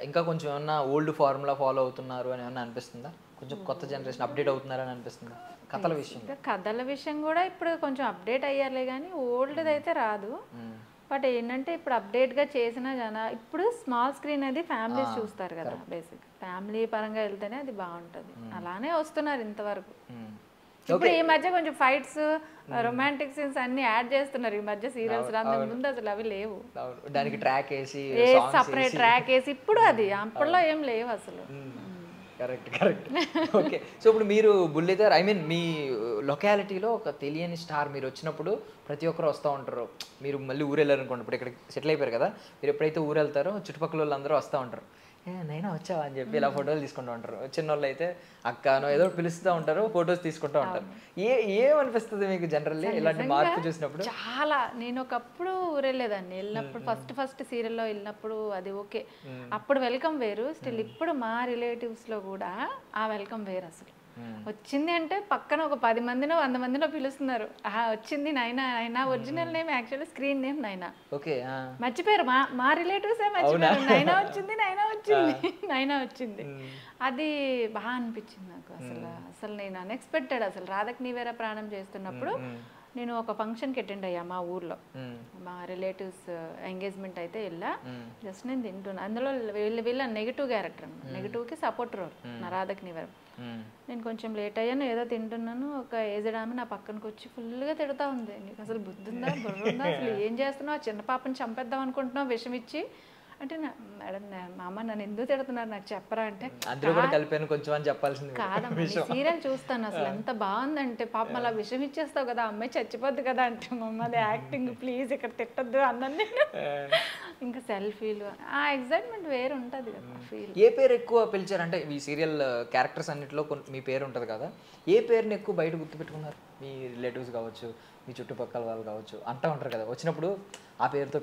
ఇంకా కొంచెం ఏమన్నా ఓల్డ్ ఫార్ములా ఫాలో అవుతున్నారు అని ఏమన్నా అనిపిస్తుందా? కొంచెం కొత్త జనరేషన్ అప్డేట్ అవుతున్నారని అనిపిస్తుందా కథల విషయం? కథల విషయం కూడా ఇప్పుడు కొంచెం అప్డేట్ అయ్యారులే కానీ ఓల్డ్ది అయితే రాదు. బట్ ఏంటంటే ఇప్పుడు అప్డేట్గా చేసిన ఇప్పుడు స్మాల్ స్క్రీన్ అది ఫ్యామిలీస్ చూస్తారు కదా, బేసిక్ ఫ్యామిలీ పరంగా వెళ్తేనే అది బాగుంటుంది. అలానే వస్తున్నారు ఇంతవరకు. ఇప్పుడు ఈ మధ్య కొంచెం ఫైట్స్ రొమాంటిక్ సీన్స్ అన్ని యాడ్ చేస్తున్నారు ఈ మధ్య సీరియల్స్ అంతకు ముందు అసలు అవి లేవు. దానికి ట్రాక్ వేసి సపరేట్ ట్రాక్ వేసి ఇప్పుడు అది అప్పట్లో ఏం లేవు అసలు. కరెక్ట్. ఓకే, సో ఇప్పుడు మీరు బుల్లితెర ఐ మీన్ మీ లొకాలిటీలో ఒక తెలియని స్టార్ మీరు వచ్చినప్పుడు ప్రతి ఒక్కరు వస్తూ ఉంటారు. మీరు మళ్ళీ ఊరు వెళ్ళారనుకోండి, ఇప్పుడు ఇక్కడ సెటిల్ అయిపోయారు కదా, మీరు ఎప్పుడైతే ఊరు వెళ్తారో చుట్టుపక్కల వాళ్ళందరూ వస్తూ ఉంటారు, నైనా వచ్చావా అని చెప్పి ఇలా ఫోటోలు తీసుకుంటూ ఉంటారు. చిన్నోళ్ళు అయితే అక్కనో ఏదో పిలుస్తూ ఉంటారు, ఫొటోస్ తీసుకుంటూ ఉంటారు. ఏమనిపిస్తుంది మీకు జనరల్లీ ఇలాంటి మార్పు చూసినప్పుడు? చాలా నేను ఒకప్పుడు ఊరెళ్ళేదాన్ని, వెళ్ళినప్పుడు ఫస్ట్ సీరియల్లో వెళ్ళినప్పుడు అది ఓకే, అప్పుడు వెల్కమ్ వేరు. స్టిల్ ఇప్పుడు మా రిలేటివ్స్ లో కూడా ఆ వెల్కమ్ వేరు. అసలు వచ్చింది అంటే పక్కన ఒక 10 మందినో 100 మందినో పిలుస్తున్నారు. వచ్చింది నైనా, నైనా original name actually screen name నైనా. ఓకే, మర్చిపోయారు మా రిలేటివ్స్ మర్చిపోయారు. నైనా వచ్చింది నైనా వచ్చింది. అది బాగా అనిపించింది నాకు. అసలు నేను అన్ఎక్స్పెక్టెడ్. అసలు రాధకి నీవేరా ప్రాణం చేస్తున్నప్పుడు నేను ఒక ఫంక్షన్కి అటెండ్ అయ్యా మా ఊర్లో, మా రిలేటివ్స్ ఎంగేజ్మెంట్ అయితే వెళ్ళా. జస్ట్ నేను తింటున్నా, అందులో వీళ్ళ నెగిటివ్ క్యారెక్టర్, నెగిటివ్కి సపోర్ట్ రోల్ నా రాధకి నీవేరా. నేను కొంచెం లేట్ అయ్యాను, ఏదో తింటున్నాను, ఒక ఏజ్డ్ ఆమె నా పక్కనకి వచ్చి ఫుల్గా తిడతా ఉంది. నీకు అసలు బుద్ధుందా, బుర్ర ఉందా, అసలు ఏం చేస్తున్నావు, చిన్న పాపని చంపేద్దాం అనుకుంటున్నావు విషం ఇచ్చి అంటే. మేడం మా అమ్మ నన్ను ఎందుకు తిడుతున్నారు నాకు చెప్పరా అంటే, కాదమ్మా సీరియల్ చూస్తాను అసలు ఎంత బాగుందంటే, పాపం అలా విషం ఇచ్చేస్తావు కదా, అమ్మాయి చచ్చిపోద్ది కదా అంటే, మమ్మది యాక్టింగ్ ప్లీజ్ ఇక్కడ తిట్టద్దు అన్నాను నేను. ఇంకా సెల్ఫీలు ఆ ఎగ్జైట్మెంట్ వేరు ఉంటుంది కదా ఫీల్. ఏ పేరు ఎక్కువ పిలిచారు అంటే ఈ సీరియల్ క్యారెక్టర్స్ అన్నింటిలో మీ పేరు ఉంటుంది కదా, ఏ పేరుని ఎక్కువ బయట గుర్తుపెట్టుకున్నారు? మీ రిలేటివ్స్ కావచ్చు, మీ చుట్టుపక్కల వాళ్ళు కావచ్చు, అంటూ ఉంటారు కదా వచ్చినప్పుడు ఆ పేరుతో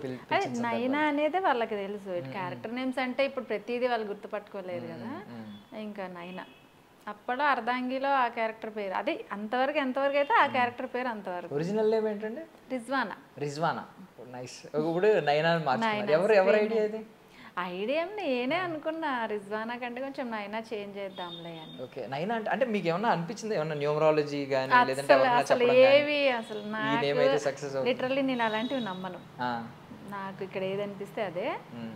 నైనా అనేది వాళ్ళకి తెలుసు. క్యారెక్టర్ నేమ్స్ అంటే ఇప్పుడు ప్రతిదీ వాళ్ళు గుర్తుపట్టుకోలేరు కదా. ఇంకా నైనా అప్పుడు అర్ధాంగిలో ఆ క్యారెక్టర్ పేరు అది అంతవరకు, ఎంతవరకు అయితే ఆ క్యారెక్టర్ పేరు అంతవరకు. ఒరిజినల్ నేమ్ ఏంటంటే రిజ్వానా. నైస్. ఇప్పుడు నైనా మార్చుకున్నారు. ఎవరు ఐడియా ఇది? ఐడియా నేనే అనుకున్నా రిజ్వానా కంటే కొంచెం నైనా చేంజ్ చేద్దాంలే అని. ఓకే, నైనా అంటే మీకు ఏమన్నా అనిపించింది, ఏమన్నా న్యూమరాలజీ గానీ లేదంటే అసలు ఏవి అసలు నాకు లిటరల్లీ నేను అలాంటివి నమ్మను. నాకు ఇక్కడ ఏది అనిపిస్తే అదే.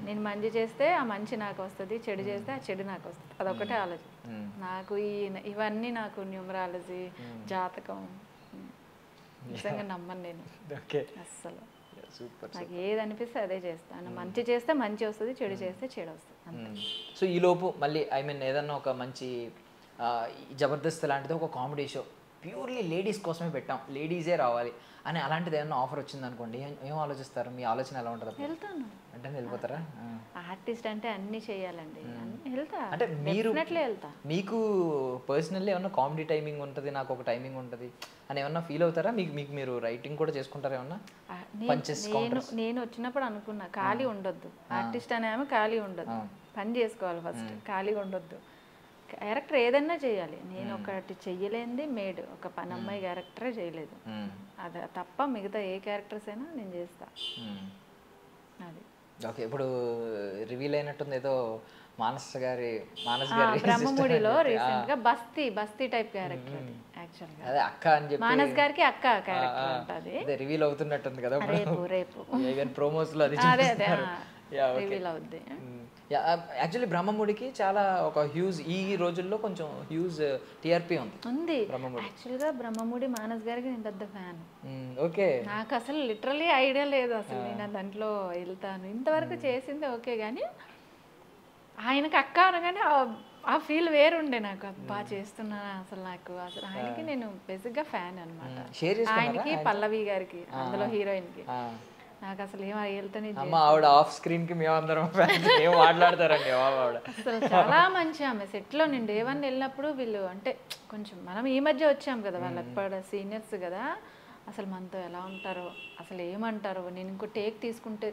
నేను మంచి చేస్తే ఆ మంచి నాకు వస్తుంది, చెడు చేస్తే ఆ చెడు నాకు వస్తుంది, అదొకటే ఆలోచన నాకు. ఇవన్నీ నాకు న్యూమరాలజీ, జాతకం నిజంగా నమ్మను నేను అస్సలు. నాకు ఏది అనిపిస్తే అదే చేస్తాను. మంచి చేస్తే మంచి వస్తుంది, చెడు చేస్తే చెడు వస్తుంది. సో ఈ లోపు మళ్ళీ ఐ మీన్ ఏదన్నా ఒక మంచి జబర్దస్త్ లాంటిది ఒక కామెడీ షో ప్యూర్లీ లేడీస్ కోసమే పెట్టాం, లేడీసే రావాలి అని అలాంటిది ఏమన్నా ఆఫర్ వచ్చింది అనుకోండి, ఏం ఆలోచిస్తారు? మీ ఆలోచన ఎలా ఉంటుంది? వెళ్తాను అంటే వెళ్ళిపోతారా? ఆర్టిస్ట్ అంటే అన్ని చేయాలండి, వెళ్తా అంటే మీరు వెళ్తా. మీకు పర్సనల్లీ ఏమన్నా కామెడీ టైమింగ్ ఉంటుంది, నాకు ఒక టైమింగ్ ఉంటుంది అని ఏమన్నా ఫీల్ అవుతారా? మీకు మీరు రైటింగ్ కూడా చేసుకుంటారా ఏమన్నా? నేను వచ్చినప్పుడు అనుకున్నా ఖాళీ ఉండొద్దు, ఆర్టిస్ట్ అనే ఆమె ఖాళీ ఉండొద్దు, పని చేసుకోవాలి ఫస్ట్, ఖాళీగా ఉండొద్దు. క్యారెక్టర్ ఏదన్నా చేయాలి. నేను ఒకటి చెయ్యలేనిది మేడ్ ఒక పని అమ్మాయి క్యారెక్టరే చేయలేదు, అది తప్ప మిగతా ఏ క్యారెక్టర్స్ అయినా నేను చేస్తా. అది ఓకే. ఇప్పుడు రివీల్ అయినట్టుంది ఏదో మానస్ గారి బ్రహ్మముడిలో రీసెంట్ గా బస్తీ టైప్ క్యారెక్టర్ యాక్చువల్గా. అదే అక్క అని చెప్పి మానస్ గారికి అక్క క్యారెక్టర్ ఉంటుంది. అదే రివీల్ అవుతున్నట్టుంది కదా రేపు ఈవెన్ ప్రోమోస్ లో అది రివీల్ అవుద్ది. యాక్చువల్లీ బ్రహ్మముడికి చాలా ఒక హ్యూజ్ ఈ రోజుల్లో కొంచెం హ్యూజ్ టీఆర్పీ ఉంది. యాక్చువల్గా బ్రహ్మముడి మానస్ గారికి నేను పెద్ద ఫ్యాన్. ఓకే, నాకు అసలు లిటరలీ ఐడియా లేదు అసలు నేను దాంట్లో వెళ్తాను. ఇంతవరకు చేసింది ఓకే, కానీ ఆయనకి అక్క అనగానే ఆ ఫీల్ వేరుండే నాకు. బాగా చేస్తున్నాను అసలు నాకు అసలు ఆయనకి నేను బేసిక్గా ఫ్యాన్ అనమాట. ఆయనకి పల్లవి గారికి అందులో హీరోయిన్ కి నాకు అసలు ఏం వెళ్తాను. ఆవిడ ఆఫ్ స్క్రీన్ కి మేమందరం మాట్లాడతారండి. అసలు చాలా మంచి ఆమె. సెట్లో నేను డే 1 వెళ్ళినప్పుడు వీళ్ళు అంటే కొంచెం మనం ఈ మధ్య వచ్చాం కదా, వాళ్ళు ఎప్పుడు సీనియర్స్ కదా, అసలు మనతో ఎలా ఉంటారో అసలు ఏమంటారో, నేను ఇంకో టేక్ తీసుకుంటే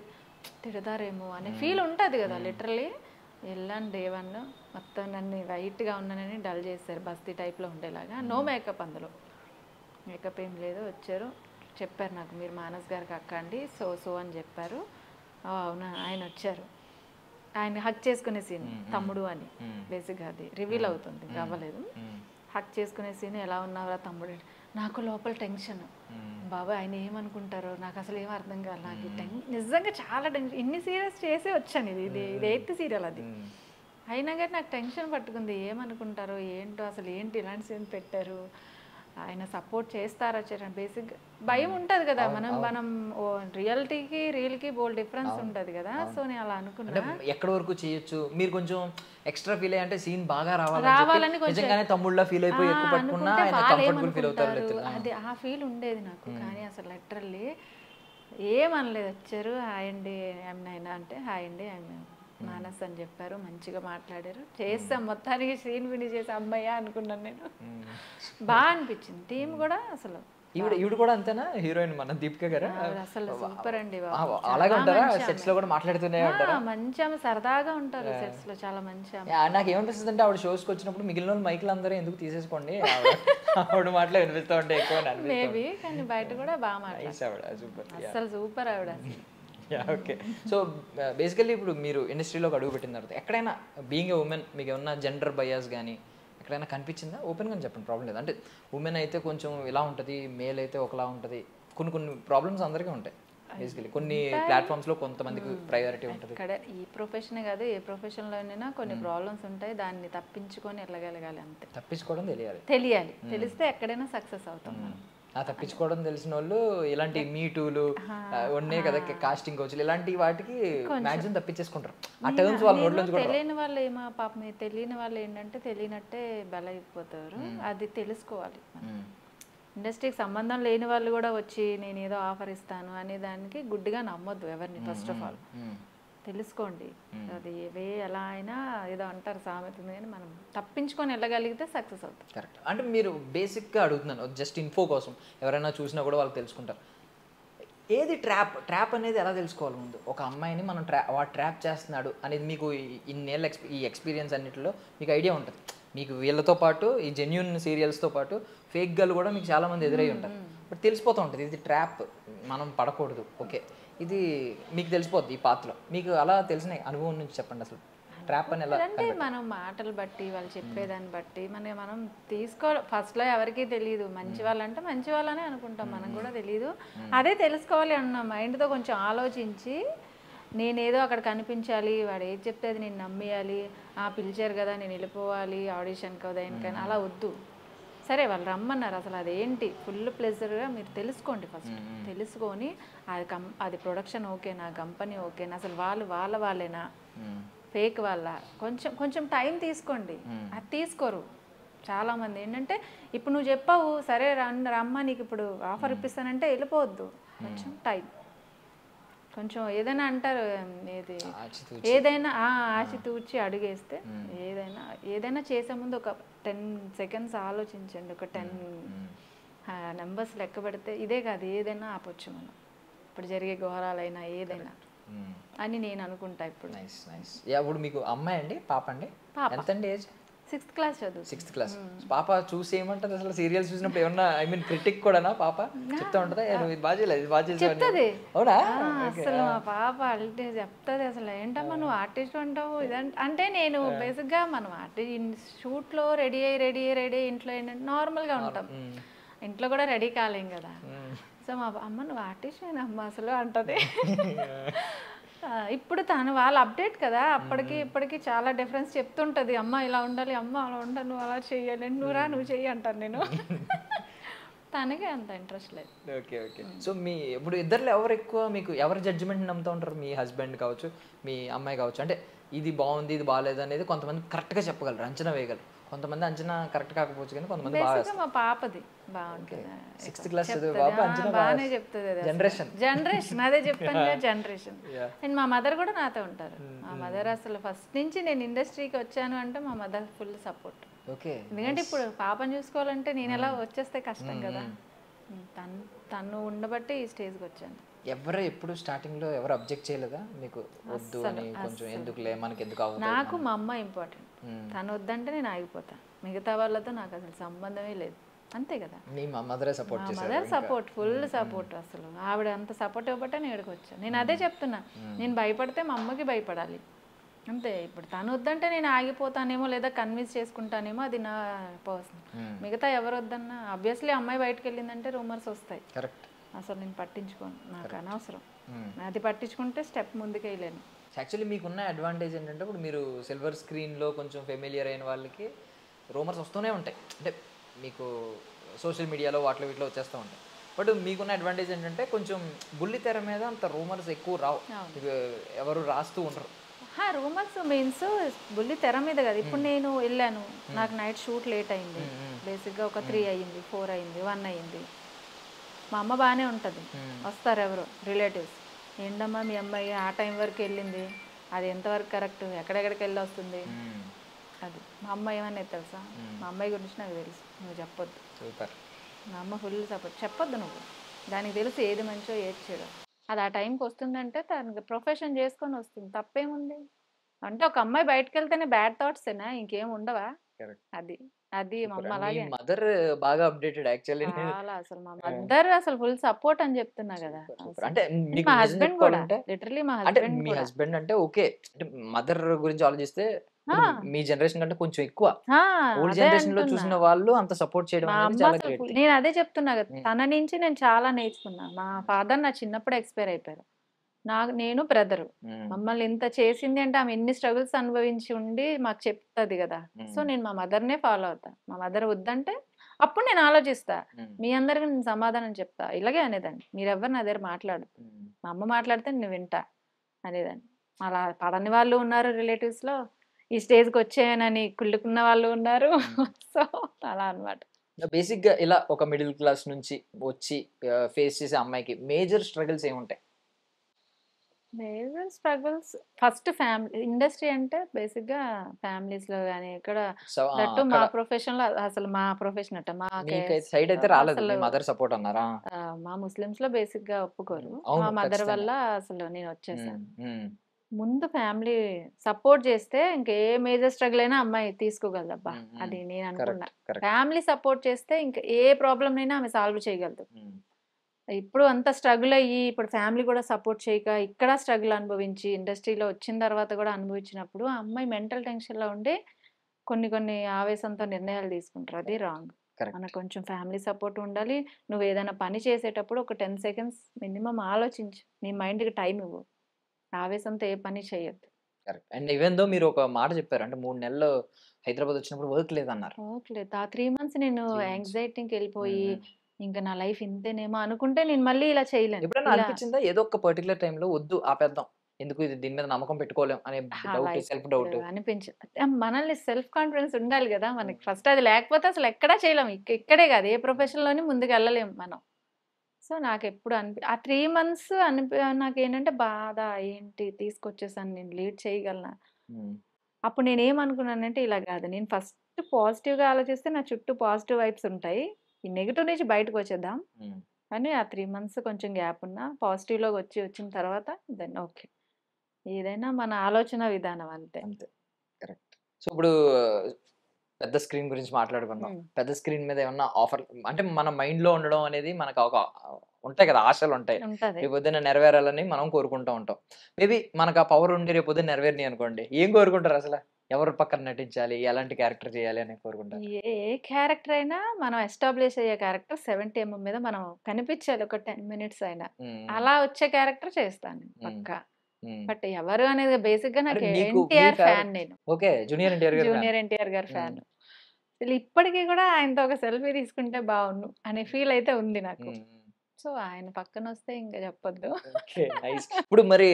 తిడతారేమో అనే ఫీల్ ఉంటుంది కదా. లిటరలీ వెళ్ళాను డే 1, మొత్తం నన్ను వైట్గా ఉన్నానని డల్ చేశారు, బస్తీ టైప్లో ఉండేలాగా. నో మేకప్, అందులో మేకప్ ఏం లేదు. వచ్చారు, చెప్పారు నాకు మీరు మానస్ గారికి అక్క అండి సో అని చెప్పారు. అవునా, ఆయన వచ్చారు, ఆయన హక్ చేసుకునే సీన్ తమ్ముడు అని బేసిక్గా అది రివీల్ అవుతుంది, అవ్వలేదు. హక్ చేసుకునే సీన్ ఎలా ఉన్నారా తమ్ముడు, నాకు లోపల టెన్షన్, బాబా ఆయన ఏమనుకుంటారో నాకు అసలు ఏం అర్థం కాదు. నాకు నిజంగా చాలా టెన్షన్. ఇన్ని సీరియల్స్ చేసి వచ్చాను, ఇది 8th సీరియల్ అది, అయినా కానీ నాకు టెన్షన్ పట్టుకుంది. ఏమనుకుంటారో ఏంటో, అసలు ఏంటి ఇలాంటి సీన్ పెట్టారు ఆయన సపోర్ట్ చేస్తారా చరణ్ బేసిక్ భయం ఉంటుంది కదా మనం రియల్టీకి రియల్కి బోల్డ్ డిఫరెన్స్ ఉంటుంది కదా సో నేను అలా అనుకున్నా ఎక్కడి వరకు చేయొచ్చు మీరు కొంచెం ఎక్స్ట్రా ఫీల్ అయ్యి అంటే సీన్ బాగా రావాలని నిజంగానే తమ్ముళ్ళ ఫీల్ అయిపోయి ఎక్కువ పట్టుకున్నా ఆయన కంఫర్టబుల్ ఫీల్ అవుతారు అది ఆ ఫీల్ ఉండేది నాకు కానీ అసలు లిటరల్లీ ఏమనలేదు వచ్చారు హాయ్ అండి ఏమైనా అంటే హాయ్ అండి మానస్ అని చెప్పారు మంచిగా మాట్లాడారు చేస్తాం మొత్తానికి సీన్ ఫినిష్ చేసి అమ్మాయి అనుకున్నాను నేను బాగా అనిపించింది టీం కూడా అసలు ఈవిడ కూడా అంతేనా హీరోయిన్ మన దీపిక గారు అసలు సూపర్ అండి అలాగే ఉంటారా సెట్స్ లో కూడా మాట్లాడుతూనే ఉంటారా మంచి ఆమె సరదాగా ఉంటారు సెట్స్ లో చాలా మంచి నాకు ఏమనిపిస్తుంది అంటే ఆవిడ షోస్కి వచ్చినప్పుడు మిగిలిన వాళ్ళు మైకులు అందరూ ఎందుకు తీసేసుకోండి ఆవిడ మాటలు వినిపిస్తూ ఉంటాయి ఎక్కువ మేబీ కానీ బయట కూడా బాగా మాట్లాడారు సూపర్ అసలు సూపర్ ఆవిడ ఓకే సో బేసికల్లీ ఇప్పుడు మీరు ఇండస్ట్రీలోకి అడుగు పెట్టిన తర్వాత ఎక్కడైనా బీయింగ్ ఏ ఉమెన్ మీకు ఏమన్నా జెండర్ బయాస్ కానీ ఎక్కడైనా కనిపించిందా ఓపెన్గా చెప్పండి ప్రాబ్లం లేదు అంటే ఉమెన్ అయితే కొంచెం ఇలా ఉంటుంది మేల్ అయితే ఒకలా ఉంటుంది కొన్ని ప్రాబ్లమ్స్ అందరికీ ఉంటాయి బేసికలీ కొన్ని ప్లాట్ఫామ్స్లో కొంతమందికి ప్రయారిటీ ఉంటుంది ఇక్కడ ఈ ప్రొఫెషన్ కాదు ఏ ప్రొఫెషన్లోనైనా కొన్ని ప్రాబ్లమ్స్ ఉంటాయి దాన్ని తప్పించుకొని వెళ్ళగలగాలి అంతే తప్పించుకోవడం తెలియాలి తెలిస్తే ఎక్కడైనా సక్సెస్ అవుతాం మనం తప్పించుకోవడం తెలిసిన వాళ్ళు ఇలాంటి మీటూలు ఉన్నాయి కదా కాస్టింగ్ కోచ్లు ఇలాంటి వాటికి మ్యాక్సిమం తప్పించేసుకుంటారు ఆ టర్మ్స్ వాళ్ళ నోట్లో నుంచి తెలియని వాళ్ళు ఏమో పాపం తెలియని వాళ్ళు ఏంటంటే తెలియనట్టే బలైపోతారు అది తెలుసుకోవాలి ఇండస్ట్రీకి సంబంధం లేని వాళ్ళు కూడా వచ్చి నేను ఏదో ఆఫర్ ఇస్తాను అనే దానికి గుడ్డిగా నమ్మొద్దు ఎవరిని ఫస్ట్ ఆఫ్ ఆల్ తెలుసుకోండి అది ఎలా అయినా ఏదో అంటారు సామెత ఉంది కానీ మనం తప్పించుకొని వెళ్ళగలిగితే సక్సెస్ అవుతుంది కరెక్ట్ అంటే మీరు బేసిక్గా అడుగుతున్నాను జస్ట్ ఇన్ఫో కోసం ఎవరైనా చూసినా కూడా వాళ్ళు తెలుసుకుంటారు ఏది ట్రాప్ అనేది ఎలా తెలుసుకోవాలి ముందు ఒక అమ్మాయిని మనం వాడు ట్రాప్ చేస్తున్నాడు అనేది మీకు ఇన్నేళ్ళ ఈ ఎక్స్పీరియన్స్ అన్నిటిలో మీకు ఐడియా ఉంటుంది మీకు వీళ్ళతో పాటు ఈ జెన్యూన్ సీరియల్స్తో పాటు ఫేక్ గర్ల్ కూడా మీకు చాలామంది ఎదురై ఉంటారు బట్ తెలిసిపోతూ ఉంటుంది ఇది ట్రాప్ మనం పడకూడదు ఓకే ఇది మీకు తెలిసిపోద్ది ఈ పాత్రలో మీకు అలా తెలిసిన అనుభవం నుంచి చెప్పండి అసలు ట్రాప్ అని ఎలా అంటే మనం మాటలు బట్టి వాళ్ళు చెప్పేదాన్ని బట్టి మనం తీసుకోవాలి ఫస్ట్లో ఎవరికీ తెలియదు మంచి వాళ్ళంటే మంచి వాళ్ళనే అనుకుంటాం మనం కూడా తెలియదు అదే తెలుసుకోవాలి అన్న మైండ్తో కొంచెం ఆలోచించి నేనేదో అక్కడ కనిపించాలి వాడు ఏది చెప్తే అది నేను నమ్మేయాలి పిలిచారు కదా నేను వెళ్ళిపోవాలి ఆడిషన్కి దేనికైనా అలా వద్దు సరే వాళ్ళు రమ్మన్నారు అసలు అదేంటి ఫుల్ ప్లెజర్గా మీరు తెలుసుకోండి ఫస్ట్ తెలుసుకొని అది ప్రొడక్షన్ ఓకేనా కంపెనీ ఓకేనా అసలు వాళ్ళేనా ఫేక్ వాళ్ళ కొంచెం టైం తీసుకోండి అది తీసుకోరు చాలామంది ఏంటంటే ఇప్పుడు నువ్వు చెప్పావు సరే రమ్మ నీకు ఇప్పుడు ఆఫర్ ఇప్పిస్తానంటే వెళ్ళిపోవద్దు కొంచెం టైం కొంచెం ఏదైనా అంటారు ఏదైనా ఆచితూచి అడుగేస్తే ఏదైనా చేసే ముందు ఒక 10 seconds ఆలోచించండి ఒక 10 నెంబర్స్ లెక్క పెడితే ఇదే కాదు ఏదైనా ఆపొచ్చు మనం ఇప్పుడు జరిగే ఘోరాలైనా ఏదైనా అని నేను అనుకుంటా ఇప్పుడు ఇప్పుడు మీకు అమ్మాయి అండి పాప అండి ఎంత అండి ఏజ్ 6th class చదువు 6th class పాప చూసి ఏమంటది అసలు సీరియల్స్ చూసినప్పుడు ఏమన్నా ఐ మీన్ క్రిటిక్ కూడానా పాప చెప్తా ఉంటదా ఇది బాగా చేయలేదు ఇది బాగా చేసేది అవునా అసలు మా పాప అంటే చెప్తుంది అసలు ఏంటమ్మా నువ్వు ఆర్టిస్ట్ అంటావు అంటే నేను బేసిక్గా మనం షూట్లో రెడీ అయ్యి ఇంట్లో ఏంటంటే నార్మల్గా ఉంటాం ఇంట్లో కూడా రెడీ కాలేం కదా సో మా అమ్మ నువ్వు ఆర్టిస్ట్ అమ్మ అసలు అంటది ఇప్పుడు తను వాళ్ళ అప్డేట్ కదా అప్పటికి ఇప్పటికి చాలా డిఫరెన్స్ చెప్తుంటది అమ్మ ఇలా ఉండాలి అమ్మ అలా ఉండాలి నువ్వు అలా చెయ్యాలి నువ్వు చెయ్యి అంటాను నేను తనకి అంత ఇంట్రెస్ట్ లేదు ఓకే సో మీ ఇప్పుడు ఇద్దరు ఎవరు ఎక్కువ మీకు ఎవరు జడ్జిమెంట్ నమ్ముతూ ఉంటారు మీ హస్బెండ్ కావచ్చు మీ అమ్మాయి కావచ్చు అంటే ఇది బాగుంది ఇది బాగాలేదు అనేది కొంతమంది కరెక్ట్గా చెప్పగలరు అంచనా వేయగలరు కొంతమంది అంచనా కరెక్ట్ కాకపోవచ్చు కానీ కొంతమంది మా పాపది బాగుంటుంది 6th class బాగానే చెప్తుంది జనరేషన్ అదే చెప్తాను జనరేషన్ అండ్ మా మదర్ కూడా నాతో ఉంటారు మా మదర్ అసలు ఫస్ట్ నుంచి నేను ఇండస్ట్రీకి వచ్చాను అంటే మా మదర్ ఫుల్ సపోర్ట్ ఎందుకంటే ఇప్పుడు పాపను చూసుకోవాలంటే నేను ఎలా వచ్చేస్తే కష్టం కదా తను ఉండబట్టి ఈ స్టేజ్కి వచ్చాను ఎప్పుడు స్టార్టింగ్ లో ఎవరు అబ్జెక్ట్ చేయలేదా మీకు వద్దు అని కొంచెం ఎందుకులే మనకి ఎందుకు అవుతుంది నాకు మా అమ్మ ఇంపార్టెంట్ తను వద్దంటే నేను ఆగిపోతా మిగతా వాళ్ళతో నాకు అసలు సంబంధమే లేదు అంతే కదా మీ మదర్ సపోర్ట్ చేశారు మదర్ సపోర్ట్ ఫుల్ సపోర్ట్ అసలు ఆవిడ అంత సపోర్ట్ ఇవ్వబట్టే నేను ఇక్కడికి వచ్చాను నేను అదే చెప్తున్నా నేను భయపడితే మా అమ్మకి భయపడాలి అంతే ఇప్పుడు తను వద్దంటే నేను ఆగిపోతానేమో లేదా కన్విన్స్ చేసుకుంటానేమో అది నా పర్సనల్ మిగతా ఎవరు వద్దన్నా ఆబ్వియస్లీ అమ్మాయి బయటకు వెళ్ళిందంటే రూమర్స్ వస్తాయి అసలు నేను పట్టించుకోను నాకు అనవసరం అది పట్టించుకుంటే స్టెప్ ముందుకు వేయలేను యాక్చువల్లీ మీకున్న అడ్వాంటేజ్ ఏంటంటే ఇప్పుడు మీరు సిల్వర్ స్క్రీన్లో కొంచెం ఫెమిలియర్ అయిన వాళ్ళకి రూమర్స్ వస్తూనే ఉంటాయి అంటే మీకు సోషల్ మీడియాలో వాటిలో వీటిలో వచ్చేస్తూ ఉంటాయి. బట్ మీకున్న అడ్వాంటేజ్ ఏంటంటే కొంచెం బుల్లి తెర మీద అంత రూమర్స్ ఎక్కువ రావు, ఎవరు రాస్తూ ఉండరు. రూమర్స్ మీన్స్ బుల్లి తెర మీద కదా. ఇప్పుడు నేను వెళ్ళాను, నాకు నైట్ షూట్ లేట్ అయింది, బేసిక్గా ఒక 3 అయ్యింది, 4 అయింది, 1 అయ్యింది. మా అమ్మ బాగానే ఉంటుంది, వస్తారు ఎవరు రిలేటివ్స్, ఏంటమ్మా మీ అమ్మాయి ఆ టైం వరకు వెళ్ళింది, అది ఎంతవరకు కరెక్ట్, ఎక్కడెక్కడికి వెళ్ళి వస్తుంది, అది మా అమ్మ ఏమన్నా తెలుసా, మా అమ్మాయి గురించి నాకు తెలుసు, నువ్వు చెప్పొద్దు. సూపర్. మా అమ్మ ఫుల్ సపోర్ట్, చెప్పొద్దు నువ్వు, దానికి తెలుసు ఏది మంచో ఏది చెడో, అది ఆ టైంకి వస్తుందంటే తనకి ప్రొఫెషన్ చేసుకొని వస్తుంది, తప్పేముంది. అంటే ఒక అమ్మాయి బయటకు వెళ్తేనే బ్యాడ్ థాట్సేనా, ఇంకేం ఉండవా? అది అది మా అమ్మ అలాగే. మదర్ బాగా అప్డేటెడ్ యాక్చువల్లీ. చాలా అసలు మా మదర్ అసలు ఫుల్ సపోర్ట్ అని చెప్తున్నా కదా. అంటే మా హస్బెండ్ కూడా లిటరలీ మా అంటే హస్బెండ్ మీ కూడా హస్బెండ్ అంటే ఓకే, అంటే మదర్ గురించి ఆలోచిస్తే మీ జనరేషన్ కంటే కొంచెం ఎక్కువ, ఓల్డ్ అదే జనరేషన్ లో అంటున్నా. చూసిన వాళ్ళు అంత సపోర్ట్ చేయడం మా అనేది అమ్మ చాలా అసలు గ్రేట్. నేను అదే చెప్తున్నా కదా, తన నుంచి నేను చాలా నేర్చుకున్నా. మా ఫాదర్ నా చిన్నప్పుడు ఎక్స్పైర్ అయిపోయారు, నేను బ్రదరు. మమ్మల్ని ఇంత చేసింది అంటే ఆమె ఎన్ని స్ట్రగుల్స్ అనుభవించి ఉండి మాకు చెప్తుంది కదా. సో నేను మా మదర్నే ఫాలో అవుతా. మా మదర్ వద్దంటే అప్పుడు నేను ఆలోచిస్తా, మీ అందరికి నేను సమాధానం చెప్తా. ఇలాగే అనేదాన్ని, మీరెవ్వరు నా దగ్గర మాట్లాడు, మా అమ్మ మాట్లాడితే నేను వింటా అనేదాన్ని. అలా పడని వాళ్ళు ఉన్నారు రిలేటివ్స్ లో, ఈ స్టేజ్కి వచ్చాయనని కుళ్ళుకున్న వాళ్ళు ఉన్నారు. సో అలా అనమాట. బేసిక్ గా ఇలా ఒక మిడిల్ క్లాస్ నుంచి వచ్చి ఫేస్ చేసే అమ్మాయికి మేజర్ స్ట్రగుల్స్ ఏముంటాయి? Major struggles first family, industry అంటే బేసిక్ గా ఫ్యామిలీస్ లో కానీ ఇక్కడ దట్టు మా ప్రొఫెషన్ లో, అసలు మా ప్రొఫెషన్ అట్ట మా సైడ్ అయితే రాలేదు, అసలు మీ మదర్ సపోర్ట్ అన్నారా? మా ముస్లిమ్స్ లో బేసిక్ గా ఒప్పుకోరు. మా మదర్ వల్ల అసలు నేను వచ్చేసాను. ముందు ఫ్యామిలీ సపోర్ట్ చేస్తే ఇంకే మేజర్ స్ట్రగుల్ అయినా అమ్మాయి తీసుకోగలదబ్బా, అది నేను అనుకున్నా. ఫ్యామిలీ సపోర్ట్ చేస్తే ఇంకా ఏ ప్రాబ్లం అయినా ఆమె సాల్వ్ చేయగలదు. ఇప్పుడు అంత స్ట్రగుల్ అయ్యి ఇప్పుడు ఫ్యామిలీ కూడా సపోర్ట్ చేయక ఇక్కడ స్ట్రగుల్ అనుభవించి ఇండస్ట్రీలో వచ్చిన తర్వాత కూడా అనుభవించినప్పుడు ఆ అమ్మాయి మెంటల్ టెన్షన్లో ఉండి కొన్ని ఆవేశంతో నిర్ణయాలు తీసుకుంటారు. అది రాంగ్. మనకు కొంచెం ఫ్యామిలీ సపోర్ట్ ఉండాలి. నువ్వు ఏదైనా పని చేసేటప్పుడు ఒక 10 సెకండ్స్ మినిమం ఆలోచించు, నీ మైండ్కి టైం ఇవ్వు, ఆవేశంతో ఏ పని చేయొద్దు. కరెక్ట్. అండ్ ఈవెన్ దో మీరు ఒక మాట చెప్పారు, అంటే 3 నెలలు హైదరాబాద్ వచ్చినప్పుడు వర్క్ లేదన్నారు. వర్క్ లేదు. ఆ 3 మంత్స్ నేను యాంగ్జైటీకి వెళ్ళిపోయి ఇంకా నా లైఫ్ ఇంతేనేమో అనుకుంటే నేను మళ్ళీ ఇలా చేయలేను. ఎప్పుడైనా అనిపించిందా ఏదో ఒక పర్టికులర్ టైంలో వద్దు ఆపేద్దాం, ఎందుకు ఇది దీని మీద నమ్మకం పెట్టుకోలేం అనే డౌట్, సెల్ఫ్ డౌట్ అనిపించదు. మనల్ని సెల్ఫ్ కాన్ఫిడెన్స్ ఉండాలి కదా మనకి ఫస్ట్. అది లేకపోతే అసలు ఎక్కడా చేయలేము, ఇక్కడే కాదు ఏ ప్రొఫెషన్లోని ముందుకు వెళ్ళలేము మనం. సో నాకు ఎప్పుడు ఆ 3 మంత్స్ నాకు ఏంటంటే బాధ, ఏంటి తీసుకొచ్చేసాను, నేను లీడ్ చేయగలనా. అప్పుడు నేనేమనుకున్నానంటే ఇలా కాదు, నేను ఫస్ట్ పాజిటివ్గా ఆలోచిస్తే నా చుట్టూ పాజిటివ్ వైబ్స్ ఉంటాయి, ఈ నెగిటివ్ నుంచి బయటకు వచ్చేద్దాం అని ఆ 3 మంత్స్ కొంచెం గ్యాప్ ఉన్నా పాజిటివ్లోకి వచ్చిన తర్వాత దెన్ ఓకే, ఏదైనా మన ఆలోచన విధానం అంతే. కరెక్ట్. సో ఇప్పుడు పెద్ద స్క్రీన్ గురించి మాట్లాడుకుందాం. పెద్ద స్క్రీన్ మీద ఏమన్నా ఆఫర్, అంటే మన మైండ్ లో ఉండడం అనేది మనకు ఒక ఉంటాయి కదా, ఆశలు ఉంటాయి, రేపు పొద్దున్న నెరవేరాలని మనం కోరుకుంటూ ఉంటాం. మేబీ మనకు ఆ పవర్ ఉండి రేపు పొద్దున్న నెరవేరిని అనుకోండి, ఏం కోరుకుంటారు అసలు? ఎవరు పక్కన నటించాలి, ఎలాంటి క్యారెక్టర్ చేయాలి అని కోరుకుంటారు? ఏ క్యారెక్టర్ అయినా మనం ఎస్టాబ్లిష్ అయ్యే క్యారెక్టర్ 70mm మీద మనం కనిపించాలి ఒక 10 minutes అయినా, అలా వచ్చే క్యారెక్టర్ చేస్తాను పక్కా. బట్ ఎవరు అనేది బేసిక్ గా నాకు ఎన్టీఆర్ ఫ్యాన్. నేను ఓకే, జూనియర్ ఎన్టీఆర్ గారి ఫ్యాన్. ఇప్పటికీ కూడా ఆయనతో ఒక సెల్ఫీ తీసుకుంటే బాగుండు అనే ఫీల్ అయితే ఉంది నాకు. సో ఆయన పక్కన వస్తే ఇంకా చెప్పొద్దు. ఇప్పుడు మరి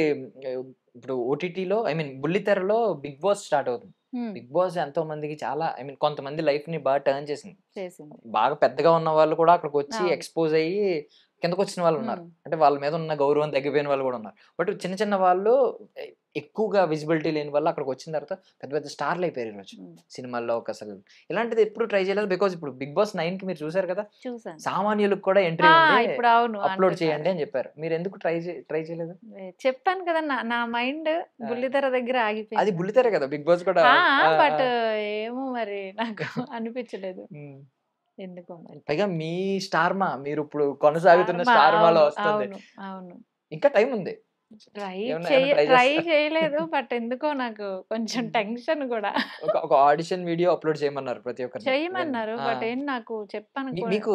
ఇప్పుడు ఓటీటీలో ఐ మీన్ బుల్లితెరలో బిగ్ బాస్ స్టార్ట్ అవుతుంది. బిగ్ బాస్ ఎంతో మందికి చాలా ఐ మీన్ కొంతమంది లైఫ్ ని బాగా టర్న్ చేసింది. బాగా పెద్దగా ఉన్న వాళ్ళు కూడా అక్కడికి వచ్చి ఎక్స్పోజ్ అయ్యి కిందకు వచ్చిన వాళ్ళు ఉన్నారు, అంటే వాళ్ళ మీద ఉన్న గౌరవం తగ్గిపోయిన వాళ్ళు కూడా ఉన్నారు. బట్ చిన్న చిన్న వాళ్ళు ఎక్కువగా విజిబిలిటీ లేని వాళ్ళు అక్కడికి వచ్చిన తర్వాత పెద్ద పెద్ద స్టార్లు అయిపోయారు ఈరోజు సినిమాల్లో. ఒక అసలు ఇలాంటిది ఎప్పుడు ట్రై చేయలేదు, బికాజ్ ఇప్పుడు బిగ్ బాస్ 9 కి మీరు చూసారు కదా, సామాన్యులకు కూడా ఎంట్రీ ఉంది, అప్లోడ్ చేయండి అని చెప్పారు. మీరు ఎందుకు ట్రై చేయలేదు? చెప్పాను కదా, నా మైండ్ బుల్లితెర దగ్గర ఆగిపోయింది. అది బుల్లితెర కదా, బిగ్ బాస్ కూడా. బట్ ఏమో మరి నాకు అనిపించలేదు ఎందుకో. పైగా మీ స్టార్ మా, మీరు ఇప్పుడు కొనసాగుతున్న స్టార్ మాలో వస్తుంది. అవును, ఇంకా టైం ఉంది. ట్రై చేయలేదు, బట్ ఎందుకో నాకు కొంచెం టెన్షన్ కూడా. ఒక ఆడిషన్ వీడియో అప్లోడ్ చేయమన్నారు, ప్రతి ఒక్కరు చేయమన్నారు, బట్ ఏం నాకు చెప్పాను. మీకు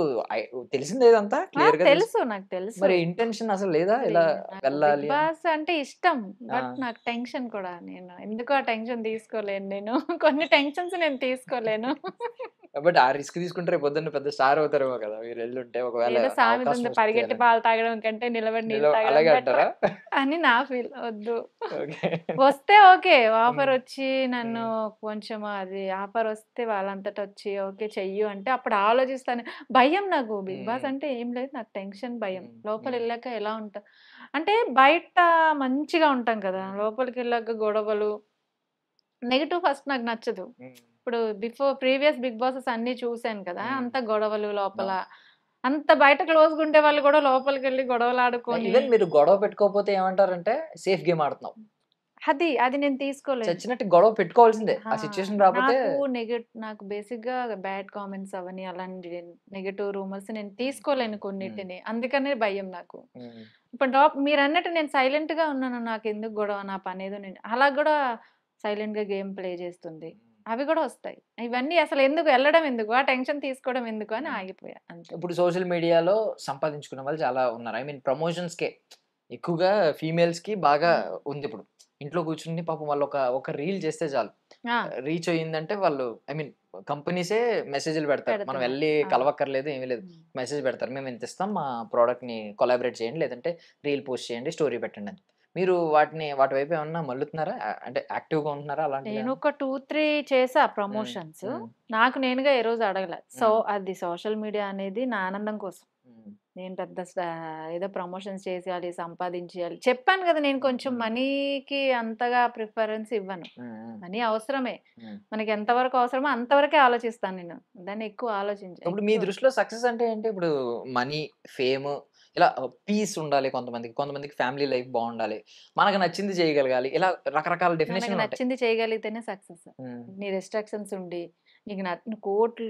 తెలిసిందే ఇదంతా క్లియర్ గా? తెలుసు, నాకు తెలుసు. మరి ఇంటెన్షన్ అసలు లేదా ఇలా వెళ్ళాలి? బిగ్ బాస్ అంటే ఇష్టం, బట్ నాకు టెన్షన్ కూడా. నేను ఎందుకు ఆ టెన్షన్ తీసుకోలేను, నేను కొన్ని టెన్షన్స్ నేను తీసుకోలేను. బట్ ఆ రిస్క్ తీసుకుంటే రేపు పొద్దున్న పెద్ద స్టార్ అవుతారేమో కదా మీరు వెళ్ళుంటే, ఒకవేళ ఏదో సామెత అవకాశం ఉంది, వస్తే పరిగెట్టి అని. పాలు తాగడం కంటే నిలబడి నీళ్ళు తాగడం అలాగే బెటర్ అంటారా? అని నా ఫీల్. వద్దు, ఓకే. వస్తే ఓకే, ఆఫర్ వచ్చి నన్ను కొంచెం అది ఆఫర్ వస్తే వాళ్ళంతట వచ్చి ఓకే చెయ్యు అంటే అప్పుడు ఆలోచిస్తాను. భయం నాకు, బిగ్ బాస్ అంటే ఏం లేదు, నాకు టెన్షన్, భయం. లోపల వెళ్ళాక ఎలా ఉంటా అంటే బయట మంచిగా ఉంటాం కదా, లోపలికి వెళ్ళాక గొడవలు, నెగటివ్ ఫస్ట్ నాకు నచ్చదు. ఇప్పుడు ప్రీవియస్ బిగ్ బాసెస్ అన్ని చూసాను కదా, అంత గొడవలు లోపల, అంత బయట క్లోజ్గా ఉండే వాళ్ళు కూడా లోపలికి వెళ్ళి గొడవలు ఆడుకొని, ఈవెన్ మీరు గొడవ పెట్టుకోకపోతే ఏమంటారంటే సేఫ్ గేమ్ ఆడుతున్నావు. అది అది నేను తీసుకోలేను. చచ్చినట్టు గొడవ పెట్టుకోవాల్సిందే. ఆ సిచ్యుయేషన్ రాకపోతే నాకు బేసిక్ గా బ్యాడ్ కామెంట్స్ అవన్నీ అలాంటి నెగటివ్ రూమర్స్ నేను తీసుకోలేను కొన్నిటిని, అందుకనే భయం నాకు. ఇప్పుడు మీరు అన్నట్టు నేను సైలెంట్ గా ఉన్నాను, నాకు ఎందుకు గొడవ, నా పని ఏదో నేను అలా కూడా సైలెంట్ గా గేమ్ ప్లే చేస్తుంది, అవి కూడా వస్తాయి. ఇవన్నీ అసలు ఎందుకు వెళ్ళడం, ఎందుకు ఆ టెన్షన్ తీసుకోవడం ఎందుకు అని ఆగిపోయా అంతే. ఇప్పుడు సోషల్ మీడియాలో సంపాదించుకున్న వాళ్ళు చాలా ఉన్నారు. ఐ మీన్ ప్రమోషన్స్‌కే ఎక్కువగా ఫీమేల్స్‌కి బాగా ఉంది ఇప్పుడు. ఇంట్లో కూర్చుని పాపం వాళ్ళు ఒక రీల్ చేస్తే చాలు. ఆ, రీచ్ అయ్యిందంటే వాళ్ళు ఐ మీన్ కంపెనీసే మెసేజ్‌లు పెడతారు. మనం పెడుతున్నారు. వెళ్లి ఆ. కలవక్కర్లేదు, ఏమీ లేదు. మెసేజ్ పెడతారు. మేము ఇంత ఇస్తాం, మా ప్రొడక్ట్‌ని కొలాబరేట్ చేయండి, లేదంటే రీల్ పోస్ట్ చేయండి, స్టోరీ పెట్టండి అని. మీరు వాటి వైపు ఏమన్నా మల్లుతున్నారా? అంటే యాక్టివ్‌గా ఉంటున్నారా అలాంటిది నేను ఏమన్నా? ఒక 2, 3 చేసా హ్మ్. ప్రమోషన్స్. హ్మ్. నాకు నేనుగా ఏ రోజు అడగల. హ్మ్. అది సోషల్ మీడియా అనేది నా ఆనందం కోసం. హ్మ్. నేను పెద్ద ఏదో ప్రమోషన్స్ చేసేయాలి, సంపాదించేయాలి. చెప్పాను కదా, నేను కొంచెం మనీకి అంతగా ప్రిఫరెన్స్ ఇవ్వను. హ్మ్. మనీ అవసరమే. హ్మ్. మనకి ఎంతవరకు అవసరమో అంతవరకే ఆలోచిస్తాను నేను. దాన్ని ఎక్కువ ఇప్పుడు మీ దృష్టిలో సక్సెస్ అంటే ఏంటి? ఇప్పుడు మనీ, ఫేమ్ ఇలా పీస్ ఉండాలి కొంతమందికి. కొంతమందికి ఫ్యామిలీ లైఫ్ బావుండాలి. మనకు నచ్చింది చేయగలగాలి. ఇలా రకరకాల మనకు డెఫినిషన్‌లుంటాయి. నచ్చింది చేయగలిగితేనే సక్సెస్. హ్మ్. నీ రెస్ట్రిక్షన్స్ ఉండి, నీకు కోటి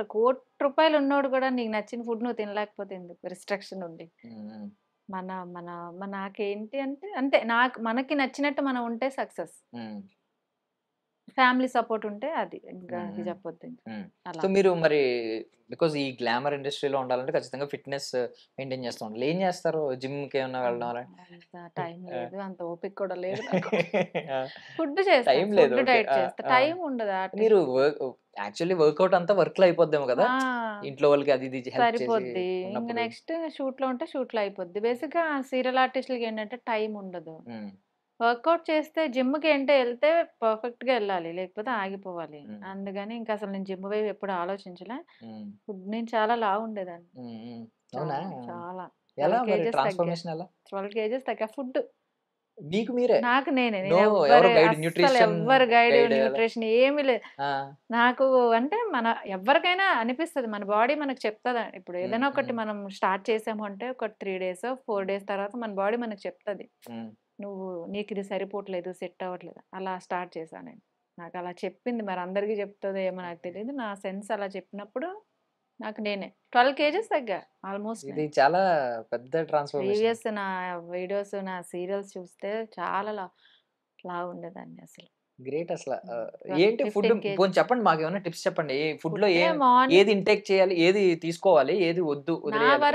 రూపాయలు ఉన్నోడు కూడా నీకు నచ్చిన ఫుడ్ నువ్వు తినలేకపోతే ఎందుకు? రిస్ట్రిక్షన్ ఉండి. హ్మ్. మన మన నాకేంటి అంటే అంతే, మనకి నచ్చినట్టు మనం ఉంటే సక్సెస్. హ్మ్. ఫ్యామిలీ సపోర్ట్ ఉంటే అది. ఇంకా హ్మ్. అది హ్మ్. చెప్పొద్దు ఇంకా. హ్మ్. అలా. సో, మీరు మరి బికాజ్ ఈ గ్లామర్ ఇండస్ట్రీలో ఉండాలంటే ఖచ్చితంగా ఫిట్‌నెస్ మెయింటైన్ చేస్తూ ఉండాలి. ఏం చేస్తారు? జిమ్‌కేమన్నా వెళ్ళడం అలా? అంత టైం ఆ! లేదు. అంత ఓపిక కూడా లేదు నాకు. ఆ! ఫుడ్ చేస్తా. టైం లేదు. Food okay. డైట్ ఆ! చేస్తా. ఆ! టైం ఉండదు మీరు ఆర్టిస్ట్. యాక్చువల్లీ వర్కౌట్ అంతా వర్క్‌లో అయిపోద్దేమో కదా! ఆ, ఇంట్లో వాళ్ళకి అది ఇది హెల్ప్ చేసి సరిపోద్ది. ఇంక ఉన్నప్పుడు. నెక్స్ట్ షూట్‌లో ఉంటే షూట్‌లో అయిపోద్ది. బేసిక్‌గా సీరియల్ ఆర్టిస్ట్‌లకి ఏంటంటే టైం ఉండదు. హ్మ్. వర్కౌట్ చేస్తే జిమ్‌కి అంటే ఎళ్తే పర్ఫెక్ట్‌గా ఎళ్ళాలి. లేకపోతే ఆగిపోవాలి. హ్మ్. అందుకని ఇంక అసలు నేను జిమ్ వైపు ఎప్పుడు ఆలోచించలే. హ్మ్. నేను చాలా లావు ఉండేదాన్ని. హ్మ్. హ్మ్. అవునా? చాలా. ఎలా 12 మరి కేజెస్ తగ్గా. ట్రాన్స్‌ఫర్మేషన్ ఎలా? 12 కేజెస్ తగ్గా. ఫుడ్ మీకు మీరే. నాకు నేనే. నో ఎవరో గైడ్ న్యూట్రిషన్ ఎవ్వరు గైడ్, అలా? న్యూట్రిషన్ ఏమి లేదు. ఆ! నాకు అంటే ఎవ్వరికైనా అనిపిస్తది. మన బాడీ మనకు చెప్తది. ఇప్పుడు హ్మ్. ఏదైనా ఒకటి హ్మ్. మనం స్టార్ట్ చేసాము అంటే ఒక 3 డేసో, 4 డేస్ తర్వాత మన బాడీ మనకు చెప్తది. హ్మ్. నువ్వు నీకిది సరిపోవట్లేదు, సెట్ అవ్వట్లేదు. అలా స్టార్ట్ చేశా నేను. నాకలా చెప్పింది. మరి అందరికి చెప్తదో ఏమో నాకు తెలీదు. నా సెన్స్ అలా చెప్పినప్పుడు నాకు నేనే 12 కేజెస్ తగ్గా ఆల్మోస్ట్ ఇది నేను. చాలా పెద్ద ట్రాన్స్‌ఫర్మేషన్. ప్రీవియస్ నా వీడియోస్, నా సీరియల్స్ చూస్తే చాలా లావుండేదాన్ని అసలు. గ్రేట్ అసల. 12, ఏంటి ఫుడ్ 15 పోనీ కేజెస్. చెప్పండి, మాకేమన్నా టిప్స్ చెప్పండి. ఫుడ్‌లో ఫుడ్డే మార్నింగ్ ఏది ఇంటేక్ చేయాలి? ఏది తీసుకోవాలి? ఏది వద్దు వదిలేయాలి?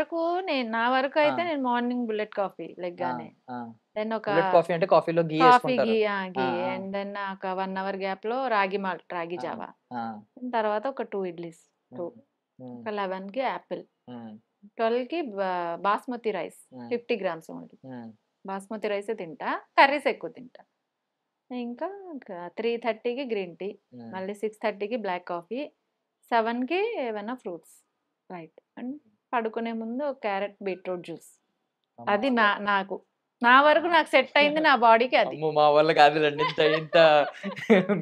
నా వరకు ఆ! అయితే నేను మార్నింగ్ బుల్లెట్ కాఫీ ఆ! లెగ్గానే. ఆ! దెన్ ఒక బుల్లెట్ కాఫీ అంటే కాఫీలో ఘీ కాఫీ, యేసుకుంటారు. ఆ! ఘీ ఆ! అండ్ దెన్ ఒక 1 అవర్ గ్యాప్‌లో రాగి ఆ! జావా. ఆ! తర్వాత ఒక 2 ఇడ్లీస్. 2 హ్మ్. హ్మ్. ఒక 11కి యాపిల్. హ్మ్. 12కి బాస్మతి రైస్ హ్మ్. 50 గ్రామ్స్ ఓన్లీ. హ్మ్. బాస్మతి రైసే తింటా. కర్రీస్ ఎక్కువ తింటా. ఇంకా 3:30కి గ్రీన్ టీ. హ్మ్. మళ్ళీ 6:30కి బ్లాక్ కాఫీ. 7కి ఏవన్నా ఫ్రూట్స్. రైట్. అండ్ పడుకునే ముందు ఒక క్యారట్, బీట్రూట్ జ్యూస్. అమ్మ అది అసల. నాకు. నా వరకు నాకు సెట్ అయింది నా బాడీకి అది. అమ్మో! మా వల్ల కాదులెండి. ఇంత ఇంత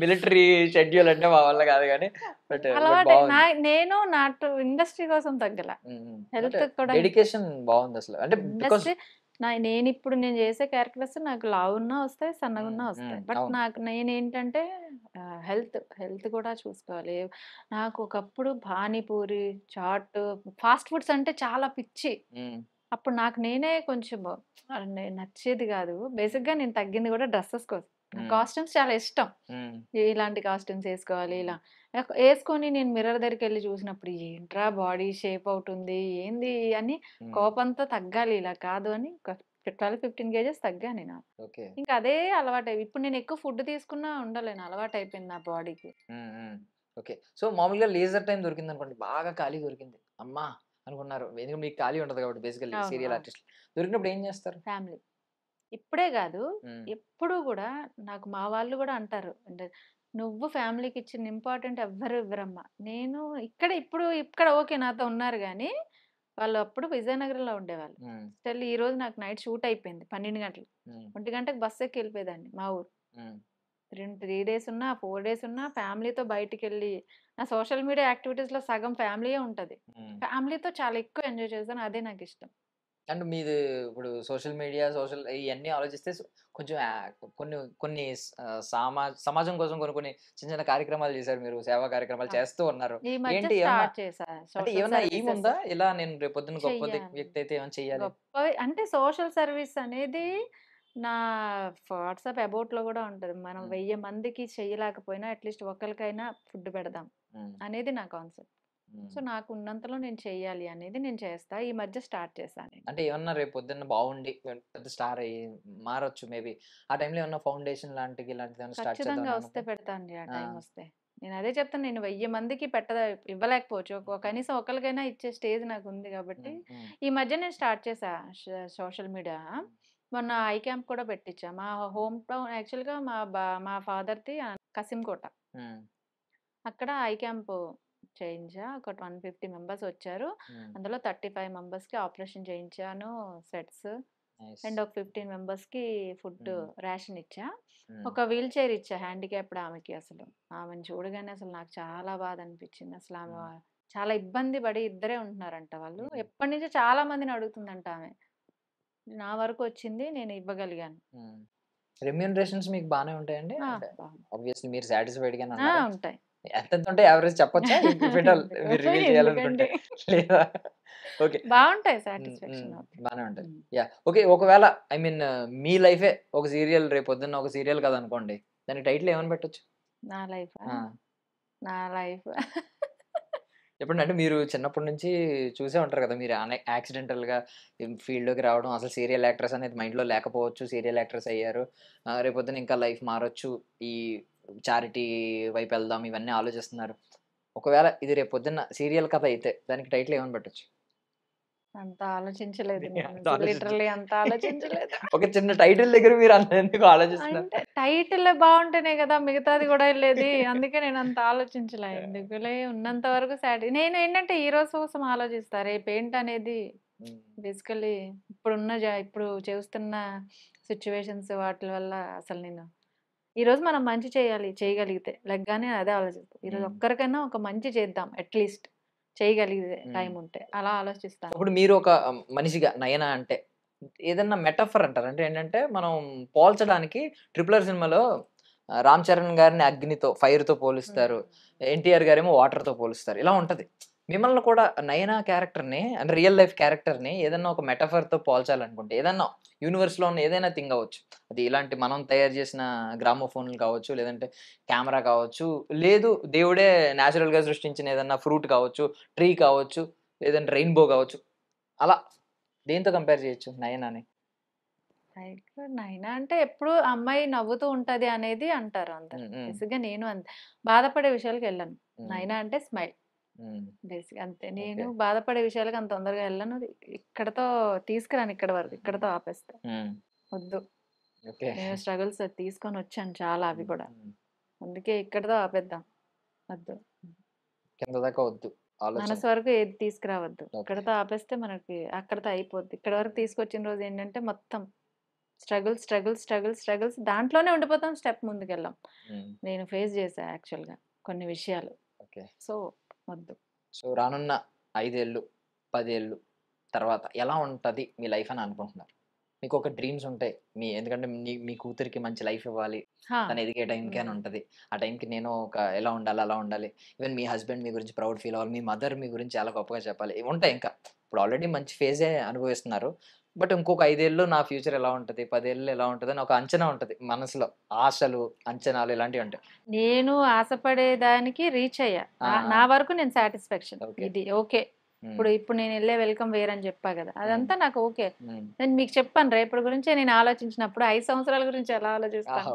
మిలిటరీ షెడ్యూల్ అంటే మా వల్ల కాదు గానీ బట్ అలవాటే. బావుంది. నేను ఇండస్ట్రీ కోసం తగ్గల. హ్మ్. హ్మ్. బట్ హెల్త్ కూడా డెడికేషన్ బావుందసలు. అంటే బికాజ్ ఇండస్ట్రీ నేను చేసే క్యారెక్టర్స్ నాకు లావున్నా వస్తాయి, సన్నగున్నా హ్మ్. వస్తాయి. బట్ అవును. నేనేంటంటే హెల్త్ కూడా చూసుకోవాలి. నాకు ఒకప్పుడు పానీపూరి, చాట్, ఫాస్ట్ ఫుడ్స్ అంటే చాలా పిచ్చి. హ్మ్. అప్పుడు నాకు నేనే కొంచెం నచ్చేది కాదు. బేసిక్‌గా నేను తగ్గింది కూడా డ్రెసెస్ కోసం. నాకు హ్మ్. కాస్ట్యూమ్స్ చాలా ఇష్టం. హ్మ్. ఇలాంటి కాస్ట్యూమ్స్ ఏసుకోవాలి హ్మ్. ఇలా. ఏసుకొని నేను మిర్రర్ దగ్గరికెళ్ళి చూసినప్పుడు ఏంట్రా బాడీ షేప్ అవుతుంది. ఏంది అని హ్మ్. కోపంతో తగ్గాలి, ఇలా కాదు అని ఒక 12, 15 కేజెస్ తగ్గా నేను. ఓకే. ఇంకా అదే అలవాటయి ఇప్పుడు నేను ఎక్కువ ఫుడ్ తీసుకున్నా ఉండలేను. అలవాటయిపోయింది నా బాడీకి. హ్మ్. హ్మ్. ఓకే. సో, మామూలుగా లీజర్ టైమ్ దొరికిందనుకోండి. బాగా ఖాళీ దొరికింది. అమ్మా! అనుకున్నారు. ఎందుకంటే మీకు ఖాళీ ఉంటది కాబట్టి బేసికల్లీ అవును. సీరియల్ అవును. ఆర్టిస్ట్‌లు. దొరికినప్పుడు ఏం చేస్తారు? ఫ్యామిలీ. ఇప్పుడే గాదు, హ్మ్. ఎప్పుడూ గూడా నాకు మా వాళ్ళు గూడా అంటారు. అంటే, "నువ్వు ఫ్యామిలీకి ఇచ్చిన ఇంపార్టెంట్ ఎవ్వరు ఇవ్వరమ్మా." నేను ఇక్కడ ఓకే నాతో ఉన్నారు గానీ, వాళ్ళు అప్పుడు విజయనగరంలో ఉండేవాళ్ళు. హ్మ్. స్టిల్ ఈరోజు నాకు నైట్ షూట్ అయిపోయింది 12 గంటలకి. హ్మ్. 1 గంటకి బస్ ఎక్కి ఎళ్ళిపోయేదాన్ని మా ఊరు. హ్మ్. 3 డేస్ ఉన్నా, 4 డేస్ ఉన్నా ఫ్యామిలీతో బయటికెళ్ళి నా సోషల్ మీడియా యాక్టివిటీస్‌లో సగం ఫ్యామిలీయే ఉంటది. హ్మ్. ఫ్యామిలీతో చాలా ఎక్కువ ఎంజాయ్ చేశాను. అదే నాకిష్టం. అండ్ మీది ఇప్పుడు సోషల్ మీడియా, ఇయన్నీ ఆలోచిస్తే కొంచెం కొన్ని కొన్ని సమాజం కోసం కొన్ని చిన్న చిన్న కార్యక్రమాలు చేశారు మీరు. సేవా కార్యక్రమాలు ఆ! చేస్తూ ఉన్నారు. ఈ మధ్య ఏంటి ఏమన్నా స్టార్ట్ చేశా అంటే సోషల్ ఏమన్నా ఎయిమ్ సర్వీసెస్. ఉందా? ఇలా నేను రేపొద్దున గొప్ప చెయ్యాలి. వ్యక్తి అయితే ఏమైనా చేయాలి? గొప్పవి అంటే సోషల్ సర్వీస్ అనేది నా వాట్సాప్ అబౌట్‌లో గూడా ఉంటది. మనం హ్మ్. 1000 మందికి చెయ్యలేకపోయినా అట్‌లీస్ట్ ఒకళ్ళకైనా ఫుడ్ పెడదాం హ్మ్. అనేది నా కాన్సెప్ట్. హ్మ్. సో, నాకు ఉన్నంతలో నేను చెయ్యాలి అనేది నేను చేస్తా. ఈ మధ్య స్టార్ట్ చేశా నేను. అంటే ఏమన్నా రేపు పొద్దున్న బాగుండి పెద్ద స్టార్ అయ్యి మారొచ్చు మేబీ. ఆ టైంలో ఏమన్నా ఫౌండేషన్ ఇలాంటిది ఏమన్నా స్టార్ట్ ఖచ్చితంగా చేద్దామని వస్తే అనుకో పెడతానండి ఆ ఆ! టైం వస్తే. నేను అదే చెప్తాను. నేను 1000 మందికి ఇవ్వలేకపోవచ్చు. హ్మ్. కనీసం ఒకళ్ళకైనా ఇచ్చే స్టేజ్ నాకుంది కాబట్టి, హ్మ్. హ్మ్. ఈ మధ్య నేను స్టార్ట్ చేశా సోషల్ మీడియా. మొన్న ఐ క్యాంప్ కూడా పెట్టిచ్చా. మా హోమ్ టౌన్ యాక్చువల్‌గా మా ఫాదర్‌ది కసింకోట. హ్మ్. అక్కడ ఐ క్యాంప్ చేయించా. ఒక 150 మెంబర్స్ వచ్చారు. హ్మ్. అందులో 35 మెంబర్స్‌కి ఆపరేషన్ చేయించాను. స్వెట్స్ నైస్. అండ్ ఒక 15 మెంబర్స్‌కి ఫుడ్ హ్మ్. రేషన్ ఇచ్చా. హ్మ్. ఒక వీల్ చైర్ ఇచ్చా హ్యాండిక్యాప్డ్ ఆమెకి అసలు. ఆమెను చూడగానే అసలు నాకు చాలా బాధ అనిపించింది. అసలు ఆమె హ్మ్. చాలా ఇబ్బంది పడి ఇద్దరే ఉంటున్నారంట వాళ్ళు. హ్మ్. ఎప్పటినుంచో చాలా మందిని అడుగుతుందంట ఆమె. నా వరకు వచ్చింది. నేను ఇవ్వగలిగాను. హ్మ్. రెమ్యూనరేషన్స్ మీకు బానే ఉంటాయండి? అంటే బాగుంది. ఆబ్వియస్లీ మీరు సాటిస్ఫైడ్‌గానే ఉన్నారా? ఉంటాయి. ఎంతెంత ఉంటాయి యావరేజ్ చెప్పొచ్చా? ఇఫ్ ఎట్ ఆల్ ఎందుకు మీరు రివీల్ చేయాలనుకుంటే. ఎందుకండి? లేదా? ఓకే. బావుంటాయి హ్మ్. హ్మ్. సాటిస్ఫాక్షన్. ఓకే. బానే ఉంటది. హ్మ్. యాహ్! ఓకే. ఒకవేళ ఐ మీన్ మీ లైఫే ఒక సీరియల్ రేపొద్దున్న ఒక సీరియల్ కథనుకోండి. దానికి టైటిల్ ఏమని పెట్టొచ్చు? నా లైఫా? ఆ! నా లైఫ్ చెప్పండి. అంటే మీరు చిన్నప్పటి నుంచి చూసే ఉంటారు కదా! మీరు యాక్సిడెంటల్‌గా ఫీల్డ్‌లోకి రావడం, అసలు సీరియల్ యాక్ట్రెస్ అనేది మైండ్‌లో లేకపోవచ్చు. సీరియల్ యాక్ట్రెస్ అయ్యారు. రేపొద్దున ఇంకా లైఫ్ మారొచ్చు. ఈ చారిటీ వైపు వెళ్దాం ఇవన్నీ ఆలోచిస్తున్నారు. ఒకవేళ ఇది రేపొద్దున్న సీరియల్ కథ అయితే దానికి టైటిల్ ఏమని పెట్టొచ్చు? అంత ఆలోచించలేదు నేను. అంత ఆలోచించు లిటరల్లీ అంత ఆలోచించలేదు. ఒక చిన్న టైటిల్ దగ్గర మీరు అంత ఎందుకు ఆలోచిస్తున్నారు? అంటే టైటిల్ బావుంటేనే కదా! మిగతాది గూడా ఎళ్ళేది. అందుకే నేనంత ఆలోచించలే. ఎందుకులే ఉన్నంత వరకు నేనేంటంటే హీరోస్ కోసం ఆలోచిస్తా. రేపేంటనేది హ్మ్. బేసికల్లీ ఇప్పుడు చేస్తున్న సిట్యుయేషన్స్ వాటిల వల్ల అసలు నేను ఈరోజు మనం మంచి చేయాలి చేయగలిగితే లెగ్గానే అదే ఆలోచిస్తా. ఈరోజు హ్మ్. ఒక్కరికైనా ఒక మంచి చేద్దాం అట్‌లీస్ట్ చేయగలిగే హ్మ్. టైం ఉంటే. అలా ఆలోచిస్తాను. ఇప్పుడు మీరు ఒక మనిషిగా 'నయన' అంటే ఏదన్నా మెటాఫర్ అంటారు. అంటే ఏంటంటే మనం పోల్చడానికి 'ట్రిపుల్ ఆర్' సినిమాలో 'రామ్ చరణ్' గారిని అగ్నితో, ఫైర్‌తో పోలుస్తారు. హ్మ్. 'ఎన్టీఆర్' గారేమో వాటర్‌తో పోలుస్తారు. ఇలా ఉంటది. మిమ్మల్ని కూడా 'నయన' క్యారెక్టర్‌ని అంటే రియల్ లైఫ్ క్యారెక్టర్‌ని ఏదన్నా ఒక మెటాఫర్‌తో పోల్చాలనుకుంటే ఏదన్నా యూనివర్స్‌లో ఉన్న ఏదైనా థింగ్ అవ్వచ్చు. అది ఇలాంటి మనం తయారు చేసిన గ్రామోఫోన్‌లు కావచ్చు, లేదంటే కెమెరా కావచ్చు, లేదు దేవుడే నేచురల్‌గా సృష్టించిన ఏదన్నా ఫ్రూట్ కావచ్చు, ట్రీ కావచ్చు, లేదంటే రెయిన్‌బో కావచ్చు. అలా దేనితో కంపేర్ చేయొచ్చు 'నయనని'? లైక్ 'నైనా' అంటే ఎప్పుడు అమ్మాయి నవ్వుతూ ఉంటది అనేది అంటారు అందరూ. హ్మ్. హ్మ్. బేసిక్‌గా నేను అంతే. బాధపడే విషయాలకెళ్ళను. హ్మ్. 'నైనా' అంటే స్మైల్. హ్మ్. అంతే. నేను ఓకే. బాధపడే విషయాలకి అంత తొందరగా ఎళ్ళను. ఇక్కడితో తీసుకురాను ఇక్కడి వరకు. హ్మ్. ఇక్కడితో ఆపేస్తా. హ్మ్. వద్దు. ఓకే. నేను స్ట్రగుల్స్ తీసుకొనొచ్చాను చాలా అవి హ్మ్. కూడా. హ్మ్. అందుకే ఇక్కడితో ఆపేద్దాం. వద్దు. కింద దాకా వద్దు ఆలోచన. మనసు వరకు ఏది తీసుకురావద్దు. ఓకే. ఇక్కడితో ఆపేస్తే మనకి అక్కడితో అయిపోద్ది. ఇక్కడి వరకు హ్మ్. తీసుకొచ్చిన రోజు ఏంటంటే మొత్తం స్ట్రగుల్స్ దాంట్లోనే ఉండిపోతాం. స్టెప్ ముందుకెళ్ళం. హ్మ్. నేను ఫేస్ చేశా యాక్చువల్‌గా కొన్ని విషయాలు. ఓకే. సో, వద్దు. సో, రానున్న 5 ఏళ్ళు, 10 ఏళ్ళు తర్వాత ఎలా ఉంటది మీ లైఫ్ అని అనుకుంటున్నారు? మీకొక డ్రీమ్స్ ఉంటాయి. ఎందుకంటే మీ కూతురికి మంచి లైఫ్ ఇవ్వాలి. హా! తను ఎదిగే టైంకి అని హ్మ్. ఉంటది. ఆ టైంకి నేను ఎలా ఉండాలి, అలా ఉండాలి. ఈవెన్ మీ హస్బెండ్ మీ గురించి ప్రౌడ్ ఫీల్ అవ్వాలి. మీ మదర్ మీ గురించి చాలా గొప్పగా చెప్పాలి. ఇవి ఉంటాయి ఇంకా. ఇప్పుడు ఆల్రెడీ మంచి ఫేజే అనుభవిస్తున్నారు. బట్ ఇంకొక 5 ఏళ్ళు నా ఫ్యూచర్ ఎలా ఉంటది, 10 ఏళ్ళు ఎలా ఉంటదని ఒక అంచనా ఉంటది మనసులో. ఆశలు, అంచనాలు ఇలాంటివి ఉంటాయి. నేను ఆశపడేదానికి రీచ్ అయ్యా. ఆ! నా ఆ! వరకు నేను సాటిస్ఫాక్షన్. ఓకే. ఇది ఓకే. హ్మ్. ఇప్పుడు నేనెళ్ళే వెల్కమ్ వేర్ అని చెప్పా గదా! హ్మ్. అదంతా నాకు ఓకే. హ్మ్. నేను మీకు చెప్పాను రేపటి గురించే నేను ఆలోచించినప్పుడు 5 సంవత్సరాల గురించి ఎలా ఆహా! ఆలోచిస్తాను.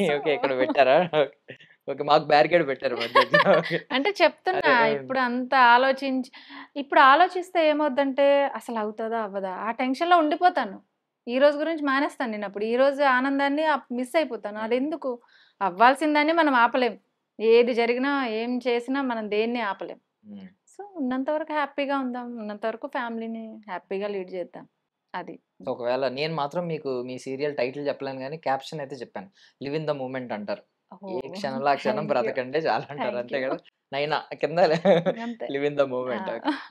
So okay. ఇక్కడ పెట్టారా? ఓకే. ఓకే, మాకు బ్యారికేడ్ పెట్టారు అంటే చెప్తున్నా ఇప్పుడు అంత ఇప్పుడు ఆలోచిస్తే ఏమవుద్దంటే అసలు అవుతుందా అవ్వదా ఆ టెన్షన్లో ఉండిపోతాను. ఈ రోజు గురించి మానేస్తాను నేను. అప్పుడు ఈ రోజు ఆనందాన్ని మిస్ అయిపోతాను. అది ఎందుకు? అవ్వాల్సిందాన్ని మనం ఆపలేం. ఏది జరిగినా ఏం చేసినా మనం దేన్ని ఆపలేం. సో ఉన్నంత వరకు హ్యాపీగా ఉందాం, ఉన్నంత వరకు ఫ్యామిలీని హ్యాపీగా లీడ్ చేద్దాం. అది ఒకవేళ నేను మాత్రం మీకు మీ సీరియల్ టైటిల్ చెప్పలేను కానీ క్యాప్షన్ అయితే చెప్పాను, లివ్ ఇన్ ద మూమెంట్ అంటారు. ఏ క్షణంలో ఆ క్షణం బ్రతకండి చాలా అంటారు, అంతే కదా? నైనా కింద live in the moment.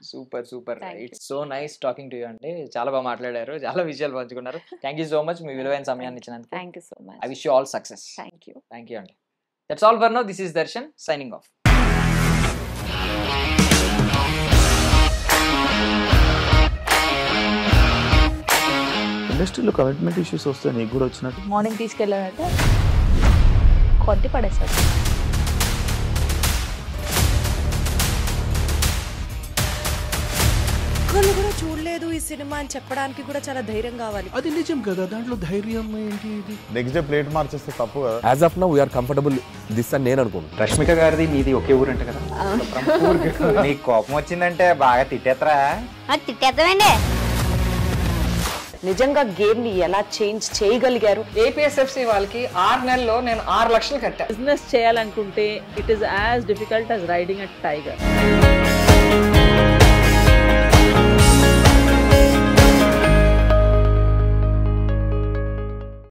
Super super, it's so nice talking to you అండి. చాలా బాగా మాట్లాడారు, చాలా విషయాలు పంచుకున్నారు. థ్యాంక్ యూ సో మచ్ మీ విలువైన సమయాన్ని ఇచ్చినందుకు. Thank you so much. I wish you all success. Thank you అండి. That's all for now. This is Darshan signing off. ఇండస్ట్రీలో కమిట్మెంట్ ఇష్యూస్ వస్తే నీకు కూడా వచ్చినట్టు? మార్నింగ్ తీసుకెళ్ళానంటే కొట్టి పడేసాడు. ఒక్కళ్ళు కూడా చూడలేదు ఈ సినిమా అని చెప్పడానికి కూడా చాలా ధైర్యం కావాలి. అది నిజం కదా, దాంట్లో ధైర్యం ఏంటి? ఇది నెక్స్ట్ డే ప్లేట్ మార్చేస్తే తప్పు కదా. As of now we are comfortable this అని నేను అనుకుంటున్నాను. రష్మిక గారిది మీది ఒకే ఊరు అంట కదా? నీకు కోపం వచ్చిందంటే బాగా తిట్టేత్తరా? తిట్టేద్దామండి. నిజంగా గేమ్ ని ఎలా చేంజ్ చేయగలిగారు? ఏపీఎస్ఎఫ్సి వాళ్ళకి 6 నెలల్లో నేను 6 లక్షలు కట్టా. బిజినెస్ చేయాలనుకుంటే it is as difficult as riding a tiger.